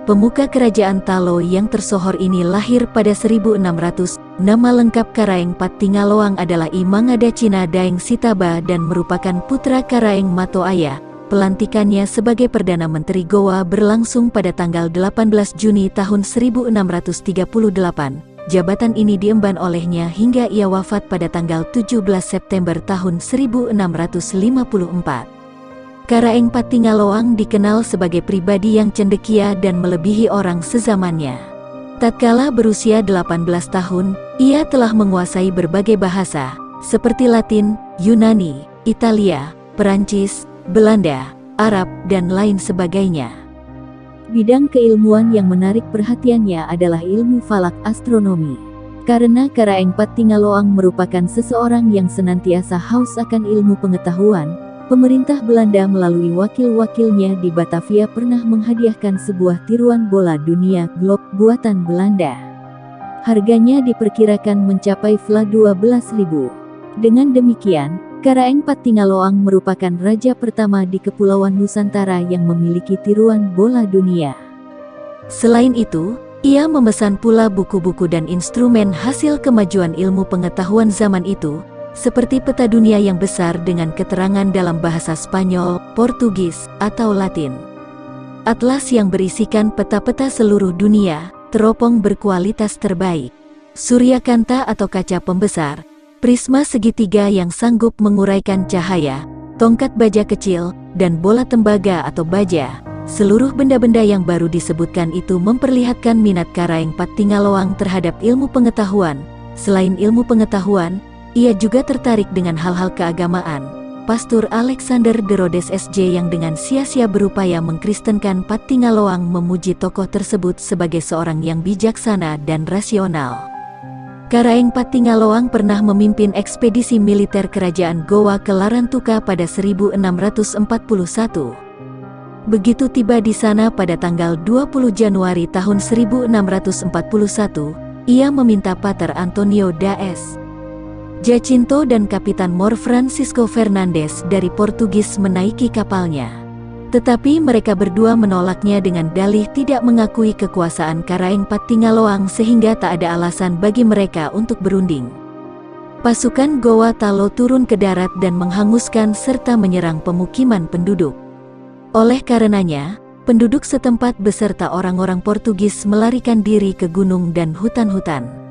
Pemuka kerajaan Talo yang tersohor ini lahir pada 1600. Nama lengkap Karaeng Pattingaloang adalah I Mangadacina Daeng Sitaba dan merupakan putra Karaeng Matoaya. Pelantikannya sebagai Perdana Menteri Gowa berlangsung pada tanggal 18 Juni tahun 1638. Jabatan ini diemban olehnya hingga ia wafat pada tanggal 17 September tahun 1654. Karaeng Pattingaloang dikenal sebagai pribadi yang cendekia dan melebihi orang sezamannya. Tatkala berusia 18 tahun, ia telah menguasai berbagai bahasa, seperti Latin, Yunani, Italia, Perancis, Belanda, Arab, dan lain sebagainya. Bidang keilmuan yang menarik perhatiannya adalah ilmu falak astronomi. Karena Karaeng Pattingaloang merupakan seseorang yang senantiasa haus akan ilmu pengetahuan, pemerintah Belanda melalui wakil-wakilnya di Batavia pernah menghadiahkan sebuah tiruan bola dunia globe buatan Belanda. Harganya diperkirakan mencapai Fl12.000. Dengan demikian, Karaeng Pattingaloang merupakan raja pertama di Kepulauan Nusantara yang memiliki tiruan bola dunia. Selain itu, ia memesan pula buku-buku dan instrumen hasil kemajuan ilmu pengetahuan zaman itu, seperti peta dunia yang besar dengan keterangan dalam bahasa Spanyol, Portugis, atau Latin. Atlas yang berisikan peta-peta seluruh dunia, teropong berkualitas terbaik, suryakanta atau kaca pembesar, prisma segitiga yang sanggup menguraikan cahaya, tongkat baja kecil, dan bola tembaga atau baja. Seluruh benda-benda yang baru disebutkan itu memperlihatkan minat Karaeng Pattingaloang terhadap ilmu pengetahuan. Selain ilmu pengetahuan, ia juga tertarik dengan hal-hal keagamaan. Pastor Alexander de Rhodes SJ yang dengan sia-sia berupaya mengkristenkan Pattingaloang memuji tokoh tersebut sebagai seorang yang bijaksana dan rasional. Karaeng Pattingaloang pernah memimpin ekspedisi militer kerajaan Gowa ke Larantuka pada 1641. Begitu tiba di sana pada tanggal 20 Januari tahun 1641, ia meminta Pater Antonio da S. Jacinto dan Kapitan Mor Francisco Fernandes dari Portugis menaiki kapalnya. Tetapi mereka berdua menolaknya dengan dalih tidak mengakui kekuasaan Karaeng Pattingaloang sehingga tak ada alasan bagi mereka untuk berunding. Pasukan Gowa Talo turun ke darat dan menghanguskan serta menyerang pemukiman penduduk. Oleh karenanya, penduduk setempat beserta orang-orang Portugis melarikan diri ke gunung dan hutan-hutan.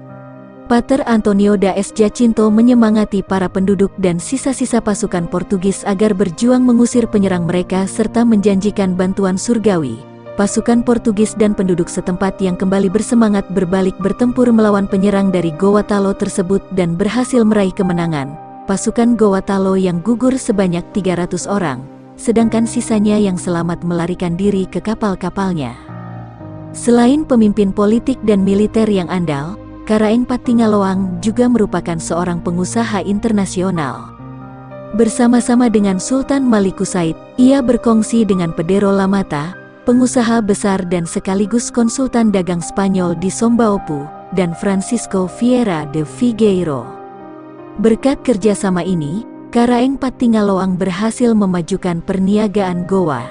Pater Antonio da S. Jacinto menyemangati para penduduk dan sisa-sisa pasukan Portugis agar berjuang mengusir penyerang mereka serta menjanjikan bantuan surgawi. Pasukan Portugis dan penduduk setempat yang kembali bersemangat berbalik bertempur melawan penyerang dari Gowa Talo tersebut dan berhasil meraih kemenangan. Pasukan Gowa Talo yang gugur sebanyak 300 orang, sedangkan sisanya yang selamat melarikan diri ke kapal-kapalnya. Selain pemimpin politik dan militer yang andal, Karaeng Pattingaloang juga merupakan seorang pengusaha internasional. Bersama-sama dengan Sultan Maliku Said, ia berkongsi dengan Pedro Lamata, pengusaha besar dan sekaligus konsultan dagang Spanyol di Sombaopu, dan Francisco Vieira de Figueiro. Berkat kerjasama ini, Karaeng Pattingaloang berhasil memajukan perniagaan Gowa.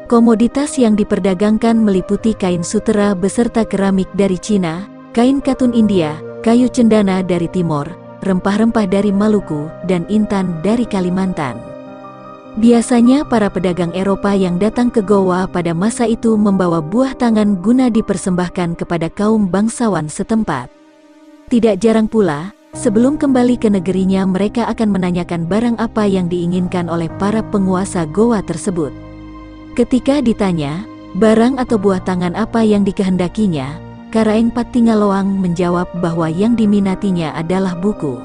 Komoditas yang diperdagangkan meliputi kain sutera beserta keramik dari Cina, kain katun India, kayu cendana dari Timor, rempah-rempah dari Maluku, dan intan dari Kalimantan. Biasanya para pedagang Eropa yang datang ke Gowa pada masa itu membawa buah tangan guna dipersembahkan kepada kaum bangsawan setempat. Tidak jarang pula, sebelum kembali ke negerinya mereka akan menanyakan barang apa yang diinginkan oleh para penguasa Gowa tersebut. Ketika ditanya, barang atau buah tangan apa yang dikehendakinya, Karaeng Pattingaloang menjawab bahwa yang diminatinya adalah buku.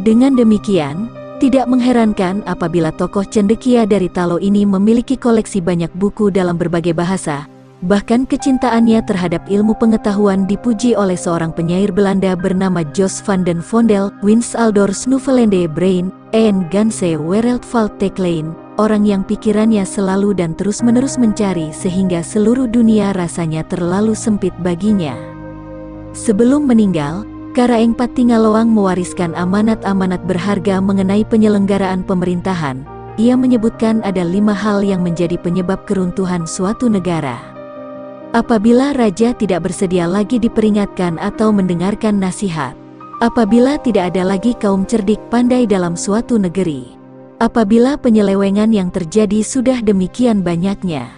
Dengan demikian, tidak mengherankan apabila tokoh cendekia dari Talo ini memiliki koleksi banyak buku dalam berbagai bahasa. Bahkan kecintaannya terhadap ilmu pengetahuan dipuji oleh seorang penyair Belanda bernama Jos van den Vondel, Wins Aldor Snuvelende Brain, en Ganse Wereld valt te klein, orang yang pikirannya selalu dan terus-menerus mencari sehingga seluruh dunia rasanya terlalu sempit baginya. Sebelum meninggal, Karaeng Pattingaloang mewariskan amanat-amanat berharga mengenai penyelenggaraan pemerintahan. Ia menyebutkan ada 5 hal yang menjadi penyebab keruntuhan suatu negara. Apabila raja tidak bersedia lagi diperingatkan atau mendengarkan nasihat. Apabila tidak ada lagi kaum cerdik pandai dalam suatu negeri. Apabila penyelewengan yang terjadi sudah demikian banyaknya.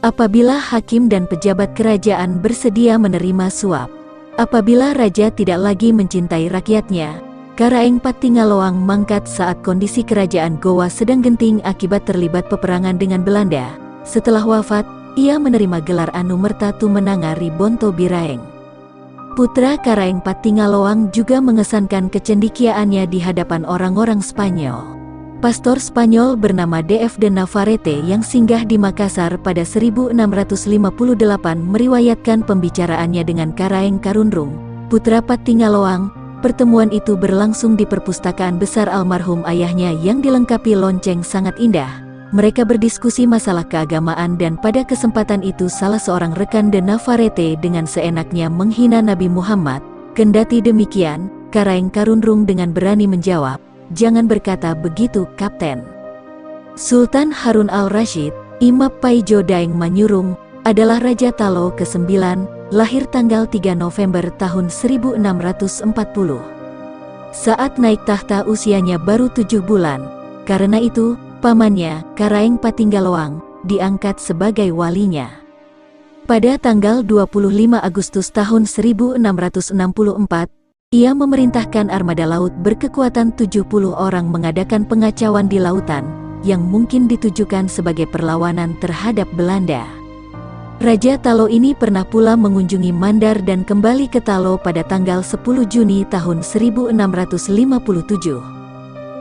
Apabila hakim dan pejabat kerajaan bersedia menerima suap. Apabila raja tidak lagi mencintai rakyatnya. Karaeng Pattingaloang mangkat saat kondisi kerajaan Gowa sedang genting akibat terlibat peperangan dengan Belanda. Setelah wafat, ia menerima gelar Anumerta Tummenangari Bonto Biraeng. Putra Karaeng Pattingaloang juga mengesankan kecendekiaannya di hadapan orang-orang Spanyol. Pastor Spanyol bernama D.F. de Navarrete yang singgah di Makassar pada 1658 meriwayatkan pembicaraannya dengan Karaeng Karunrung, putra Pattingaloang. Pertemuan itu berlangsung di perpustakaan besar almarhum ayahnya yang dilengkapi lonceng sangat indah. Mereka berdiskusi masalah keagamaan dan pada kesempatan itu salah seorang rekan de Navarrete dengan seenaknya menghina Nabi Muhammad. Kendati demikian, Karaeng Karunrung dengan berani menjawab, "Jangan berkata begitu, Kapten." Sultan Harun al-Rashid, Imap Paijo Daeng Manyurung, adalah Raja Talo ke-9, lahir tanggal 3 November tahun 1640. Saat naik tahta usianya baru 7 bulan, karena itu, pamannya, Karaeng Pattingaloang, diangkat sebagai walinya. Pada tanggal 25 Agustus tahun 1664, ia memerintahkan armada laut berkekuatan 70 orang mengadakan pengacauan di lautan, yang mungkin ditujukan sebagai perlawanan terhadap Belanda. Raja Talo ini pernah pula mengunjungi Mandar dan kembali ke Talo pada tanggal 10 Juni tahun 1657.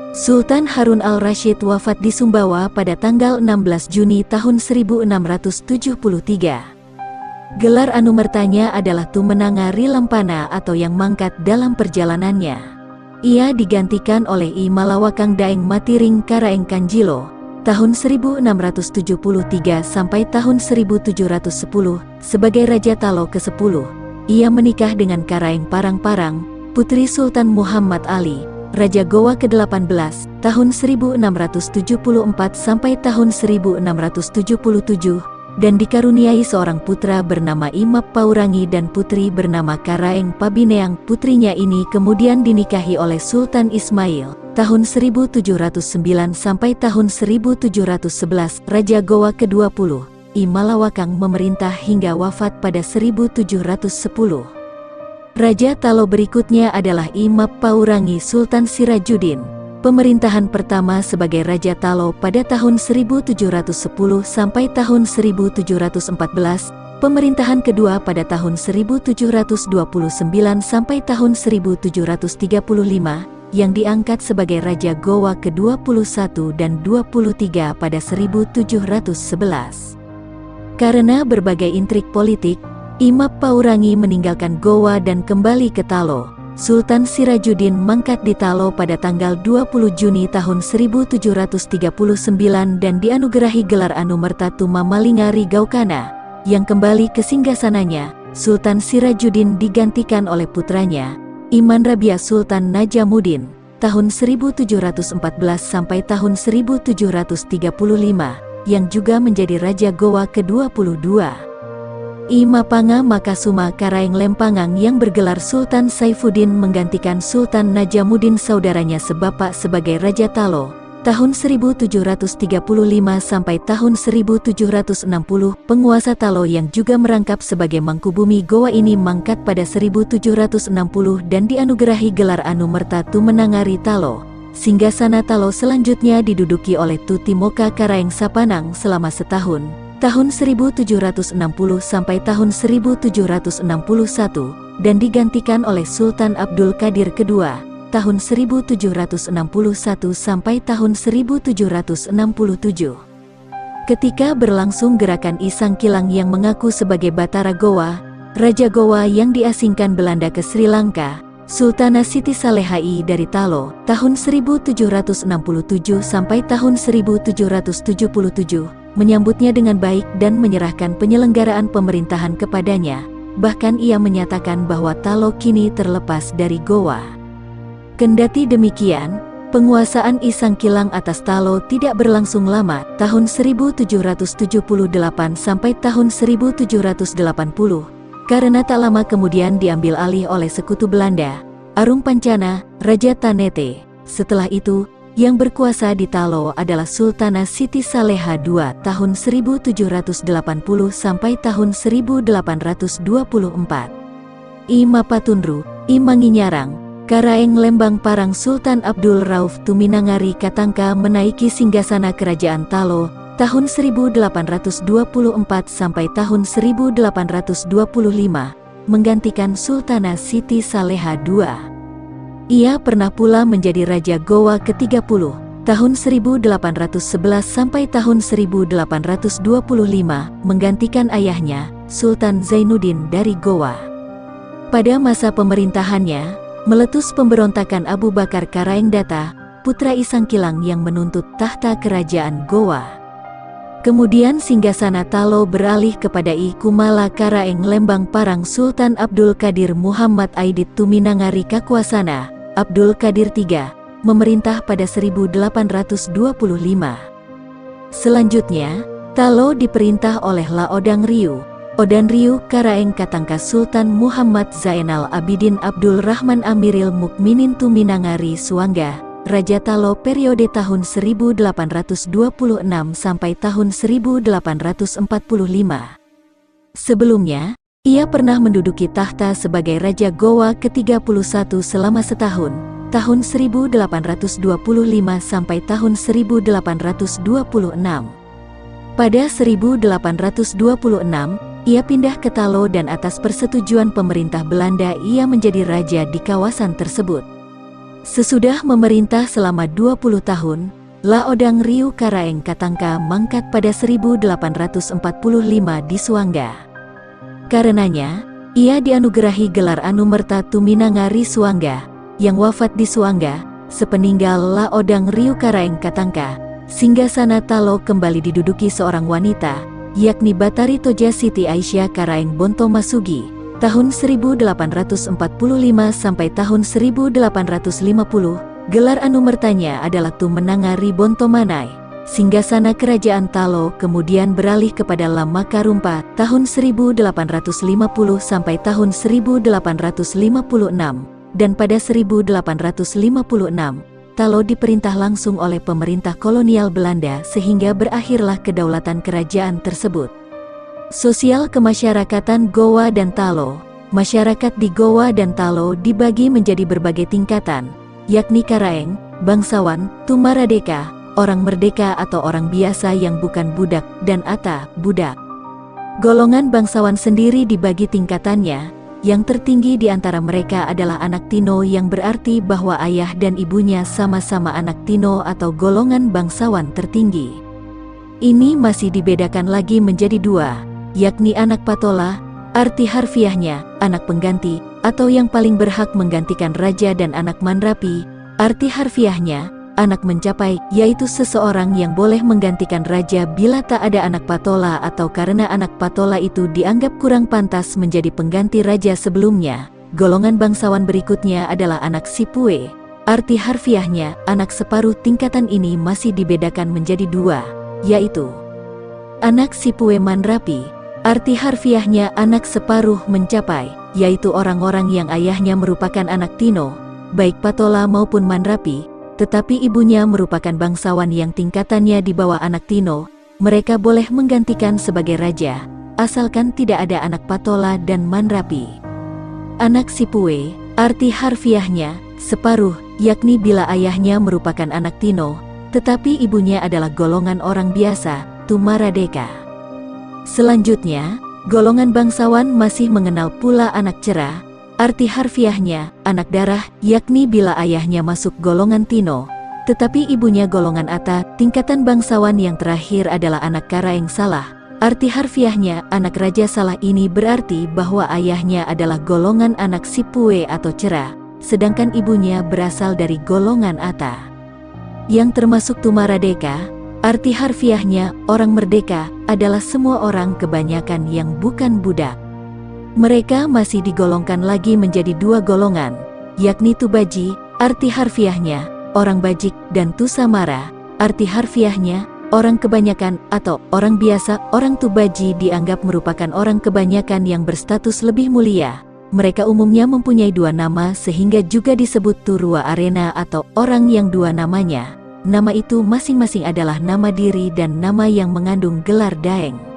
Sultan Harun al-Rashid wafat di Sumbawa pada tanggal 16 Juni tahun 1673. Gelar anumertanya adalah Tumenanga Rilempana atau yang mangkat dalam perjalanannya. Ia digantikan oleh I Malawakang Daeng Matiring Karaeng Kanjilo tahun 1673 sampai tahun 1710 sebagai Raja Talo ke-10. Ia menikah dengan Karaeng Parang-Parang, putri Sultan Muhammad Ali, Raja Gowa ke-18 tahun 1674 sampai tahun 1677 dan dikaruniai seorang putra bernama Imap Paurangi dan putri bernama Karaeng Pabineang. Putrinya ini kemudian dinikahi oleh Sultan Ismail tahun 1709 sampai tahun 1711. Raja Gowa ke-20, I Malawakang memerintah hingga wafat pada 1710. Raja Talo berikutnya adalah Imap Paurangi Sultan Sirajuddin. Pemerintahan pertama sebagai Raja Talo pada tahun 1710 sampai tahun 1714, pemerintahan kedua pada tahun 1729 sampai tahun 1735, yang diangkat sebagai Raja Gowa ke-21 dan 23 pada 1711. Karena berbagai intrik politik, Imap Paurangi meninggalkan Gowa dan kembali ke Talo. Sultan Sirajuddin mangkat di Talo pada tanggal 20 Juni tahun 1739 dan dianugerahi gelar Anumerta Tuma Malingari Gaukana, yang kembali ke singgasananya. Sultan Sirajuddin digantikan oleh putranya, Iman Rabia Sultan Najamuddin, tahun 1714 sampai tahun 1735, yang juga menjadi Raja Gowa ke-22. I Mapanga Makasuma Karaeng Lempangang yang bergelar Sultan Saifuddin menggantikan Sultan Najamuddin saudaranya sebapak sebagai Raja Talo, tahun 1735 sampai tahun 1760. Penguasa Talo yang juga merangkap sebagai Mangkubumi Gowa ini mangkat pada 1760 dan dianugerahi gelar Anumerta Tumenangari Talo. Singgasana Talo selanjutnya diduduki oleh Tutimoka Karaeng Sapanang selama setahun, tahun 1760 sampai tahun 1761, dan digantikan oleh Sultan Abdul Qadir II, tahun 1761 sampai tahun 1767. Ketika berlangsung gerakan Isang Kilang yang mengaku sebagai Batara Gowa, Raja Gowa yang diasingkan Belanda ke Sri Lanka, Sultana Siti Salehai dari Talo, tahun 1767 sampai tahun 1777, menyambutnya dengan baik dan menyerahkan penyelenggaraan pemerintahan kepadanya. Bahkan ia menyatakan bahwa Talo kini terlepas dari Gowa. Kendati demikian, penguasaan Isang Kilang atas Talo tidak berlangsung lama, tahun 1778 sampai tahun 1780, karena tak lama kemudian diambil alih oleh sekutu Belanda, Arung Pancana, Raja Tanete. Setelah itu, yang berkuasa di Talo adalah Sultana Siti Saleha II tahun 1780 sampai tahun 1824. I Mapatundru, I Manginyarang, Karaeng Lembang Parang Sultan Abdul Rauf Tuminangari Katangka menaiki singgasana kerajaan Talo tahun 1824 sampai tahun 1825, menggantikan Sultana Siti Saleha II. Ia pernah pula menjadi Raja Gowa ke-30, tahun 1811 sampai tahun 1825, menggantikan ayahnya, Sultan Zainuddin dari Gowa. Pada masa pemerintahannya, meletus pemberontakan Abu Bakar Karaeng Data, putra Isang Kilang yang menuntut tahta kerajaan Gowa. Kemudian singgasana Talo beralih kepada I Kumala Karaeng Lembang Parang Sultan Abdul Qadir Muhammad Aidit Tuminangari Kakuasana, Abdul Qadir III, memerintah pada 1825. Selanjutnya, Talo diperintah oleh Laodang Riu, Odan Riu Karaeng Katangka Sultan Muhammad Zainal Abidin Abdul Rahman Amiril Mukminin Tuminangari Suangga, Raja Talo periode tahun 1826 sampai tahun 1845. Sebelumnya, ia pernah menduduki tahta sebagai Raja Gowa ke-31 selama setahun, tahun 1825 sampai tahun 1826. Pada 1826, ia pindah ke Talo dan atas persetujuan pemerintah Belanda ia menjadi raja di kawasan tersebut. Sesudah memerintah selama 20 tahun, Laodang Riu Karaeng Katangka mangkat pada 1845 di Suangga. Karenanya, ia dianugerahi gelar Anumerta Tuminanga Ri Suangga, yang wafat di Suangga, sepeninggal La Odang Riu Karaeng Katangka. Singgasana Talo kembali diduduki seorang wanita, yakni Batari Toja Siti Aisyah Karaeng Bonto Masugi, tahun 1845 sampai tahun 1850. Gelar anumertanya adalah Tumenanga Ri Bonto Manai. Singgasana kerajaan Talo kemudian beralih kepada Lamakarumpa tahun 1850 sampai tahun 1856, dan pada 1856, Talo diperintah langsung oleh pemerintah kolonial Belanda sehingga berakhirlah kedaulatan kerajaan tersebut. Sosial kemasyarakatan Goa dan Talo. Masyarakat di Goa dan Talo dibagi menjadi berbagai tingkatan, yakni Karaeng, bangsawan, Tumaradeka, orang merdeka atau orang biasa yang bukan budak, dan Ata, budak. Golongan bangsawan sendiri dibagi tingkatannya. Yang tertinggi di antara mereka adalah anak Tino, yang berarti bahwa ayah dan ibunya sama-sama anak Tino atau golongan bangsawan tertinggi. Ini masih dibedakan lagi menjadi dua, yakni anak Patola, arti harfiahnya, anak pengganti, atau yang paling berhak menggantikan raja, dan anak Manrapi, arti harfiahnya, anak mencapai, yaitu seseorang yang boleh menggantikan raja bila tak ada anak Patola atau karena anak Patola itu dianggap kurang pantas menjadi pengganti raja sebelumnya. Golongan bangsawan berikutnya adalah anak Sipue, arti harfiahnya, anak separuh. Tingkatan ini masih dibedakan menjadi dua, yaitu anak Sipue Manrapi, arti harfiahnya anak separuh mencapai, yaitu orang-orang yang ayahnya merupakan anak Tino, baik Patola maupun Manrapi, tetapi ibunya merupakan bangsawan yang tingkatannya di bawah anak Tino. Mereka boleh menggantikan sebagai raja, asalkan tidak ada anak Patola dan Manrapi. Anak Sipue, arti harfiahnya, separuh, yakni bila ayahnya merupakan anak Tino, tetapi ibunya adalah golongan orang biasa, Tumaradeka. Selanjutnya, golongan bangsawan masih mengenal pula anak Cerah, arti harfiahnya, anak darah, yakni bila ayahnya masuk golongan Tino, tetapi ibunya golongan Ata. Tingkatan bangsawan yang terakhir adalah anak Karaeng Salah, arti harfiahnya, anak Raja Salah. Ini berarti bahwa ayahnya adalah golongan anak Sipue atau Cerah, sedangkan ibunya berasal dari golongan Ata. Yang termasuk Tumaradeka, arti harfiahnya, orang merdeka, adalah semua orang kebanyakan yang bukan budak. Mereka masih digolongkan lagi menjadi dua golongan, yakni Tubaji, arti harfiahnya, orang bajik, dan Tusamara, arti harfiahnya, orang kebanyakan atau orang biasa. Orang Tubaji dianggap merupakan orang kebanyakan yang berstatus lebih mulia. Mereka umumnya mempunyai dua nama sehingga juga disebut Turua Arena atau orang yang dua namanya. Nama itu masing-masing adalah nama diri dan nama yang mengandung gelar daeng.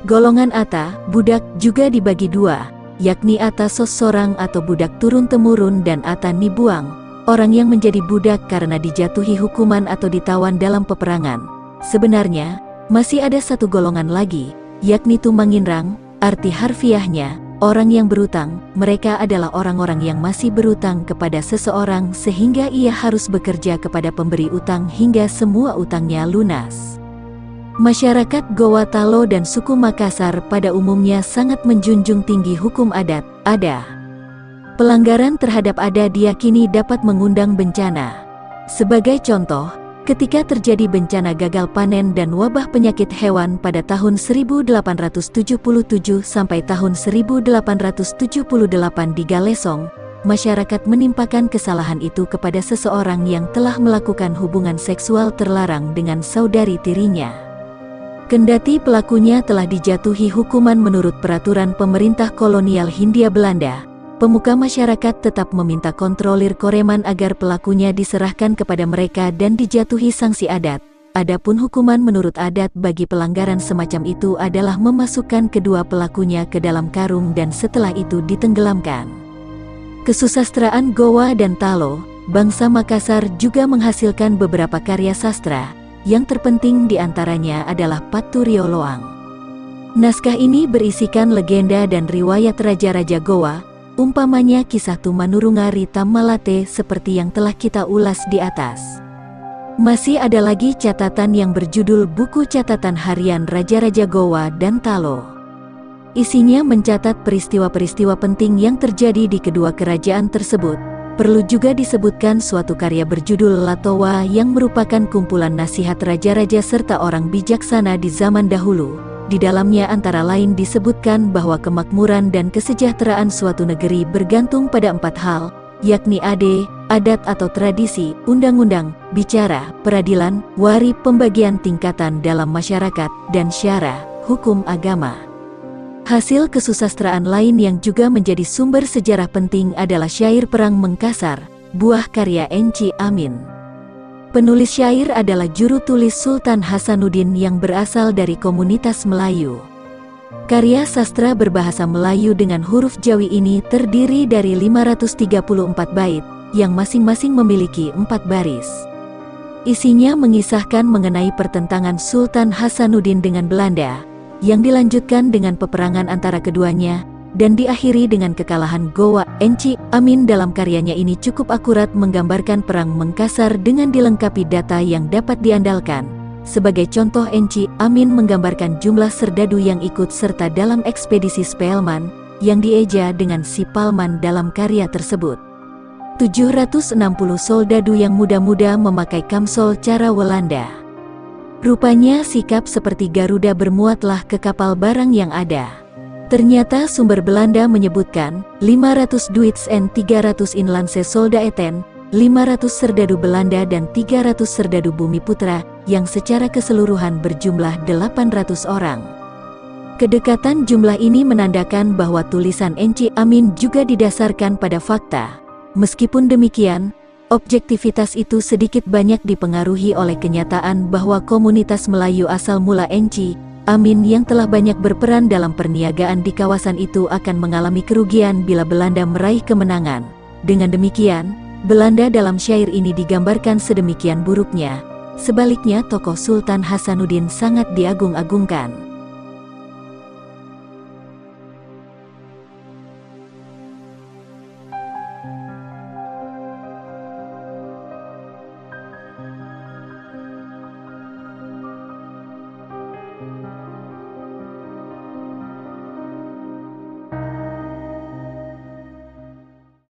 Golongan Ata, budak, juga dibagi dua, yakni Ata Sosorang atau budak turun-temurun dan Ata Nibuang, orang yang menjadi budak karena dijatuhi hukuman atau ditawan dalam peperangan. Sebenarnya, masih ada satu golongan lagi, yakni Tumanginrang, arti harfiahnya, orang yang berutang. Mereka adalah orang-orang yang masih berutang kepada seseorang sehingga ia harus bekerja kepada pemberi utang hingga semua utangnya lunas. Masyarakat Goa Talo dan suku Makassar pada umumnya sangat menjunjung tinggi hukum adat. Pelanggaran terhadap adat diyakini dapat mengundang bencana. Sebagai contoh, ketika terjadi bencana gagal panen dan wabah penyakit hewan pada tahun 1877 sampai tahun 1878 di Galesong, masyarakat menimpakan kesalahan itu kepada seseorang yang telah melakukan hubungan seksual terlarang dengan saudari tirinya. Kendati pelakunya telah dijatuhi hukuman menurut peraturan pemerintah kolonial Hindia Belanda, pemuka masyarakat tetap meminta kontrolir Koreman agar pelakunya diserahkan kepada mereka dan dijatuhi sanksi adat. Adapun hukuman menurut adat bagi pelanggaran semacam itu adalah memasukkan kedua pelakunya ke dalam karung dan setelah itu ditenggelamkan. Kesusastraan Goa dan Talo, bangsa Makassar juga menghasilkan beberapa karya sastra. Yang terpenting diantaranya adalah Paturio Loang. Naskah ini berisikan legenda dan riwayat raja-raja Goa, umpamanya kisah Tumanurungari Tamalate seperti yang telah kita ulas di atas. Masih ada lagi catatan yang berjudul Buku Catatan Harian Raja-Raja Goa dan Talo. Isinya mencatat peristiwa-peristiwa penting yang terjadi di kedua kerajaan tersebut. Perlu juga disebutkan suatu karya berjudul Latowa yang merupakan kumpulan nasihat raja-raja serta orang bijaksana di zaman dahulu. Di dalamnya antara lain disebutkan bahwa kemakmuran dan kesejahteraan suatu negeri bergantung pada 4 hal, yakni adat atau tradisi, undang-undang, bicara, peradilan, wari, pembagian tingkatan dalam masyarakat, dan syara, hukum agama. Hasil kesusastraan lain yang juga menjadi sumber sejarah penting adalah syair Perang Mengkasar, buah karya Enci Amin. Penulis syair adalah juru tulis Sultan Hasanuddin yang berasal dari komunitas Melayu. Karya sastra berbahasa Melayu dengan huruf Jawi ini terdiri dari 534 bait, yang masing-masing memiliki 4 baris. Isinya mengisahkan mengenai pertentangan Sultan Hasanuddin dengan Belanda, yang dilanjutkan dengan peperangan antara keduanya, dan diakhiri dengan kekalahan Gowa. Enci Amin dalam karyanya ini cukup akurat menggambarkan Perang Mengkasar dengan dilengkapi data yang dapat diandalkan. Sebagai contoh, Enci Amin menggambarkan jumlah serdadu yang ikut serta dalam ekspedisi Spelman, yang dieja dengan si Palman dalam karya tersebut. 760 soldadu yang muda-muda memakai kamsol cara Walanda. Rupanya sikap seperti Garuda bermuatlah ke kapal barang yang ada. Ternyata sumber Belanda menyebutkan 500 Duits en 300 Inlandse Soldaten, 500 serdadu Belanda dan 300 serdadu Bumiputra, yang secara keseluruhan berjumlah 800 orang. Kedekatan jumlah ini menandakan bahwa tulisan Enci Amin juga didasarkan pada fakta. Meskipun demikian, objektivitas itu sedikit banyak dipengaruhi oleh kenyataan bahwa komunitas Melayu asal mula Enci Amin yang telah banyak berperan dalam perniagaan di kawasan itu akan mengalami kerugian bila Belanda meraih kemenangan. Dengan demikian, Belanda dalam syair ini digambarkan sedemikian buruknya. Sebaliknya tokoh Sultan Hasanuddin sangat diagung-agungkan.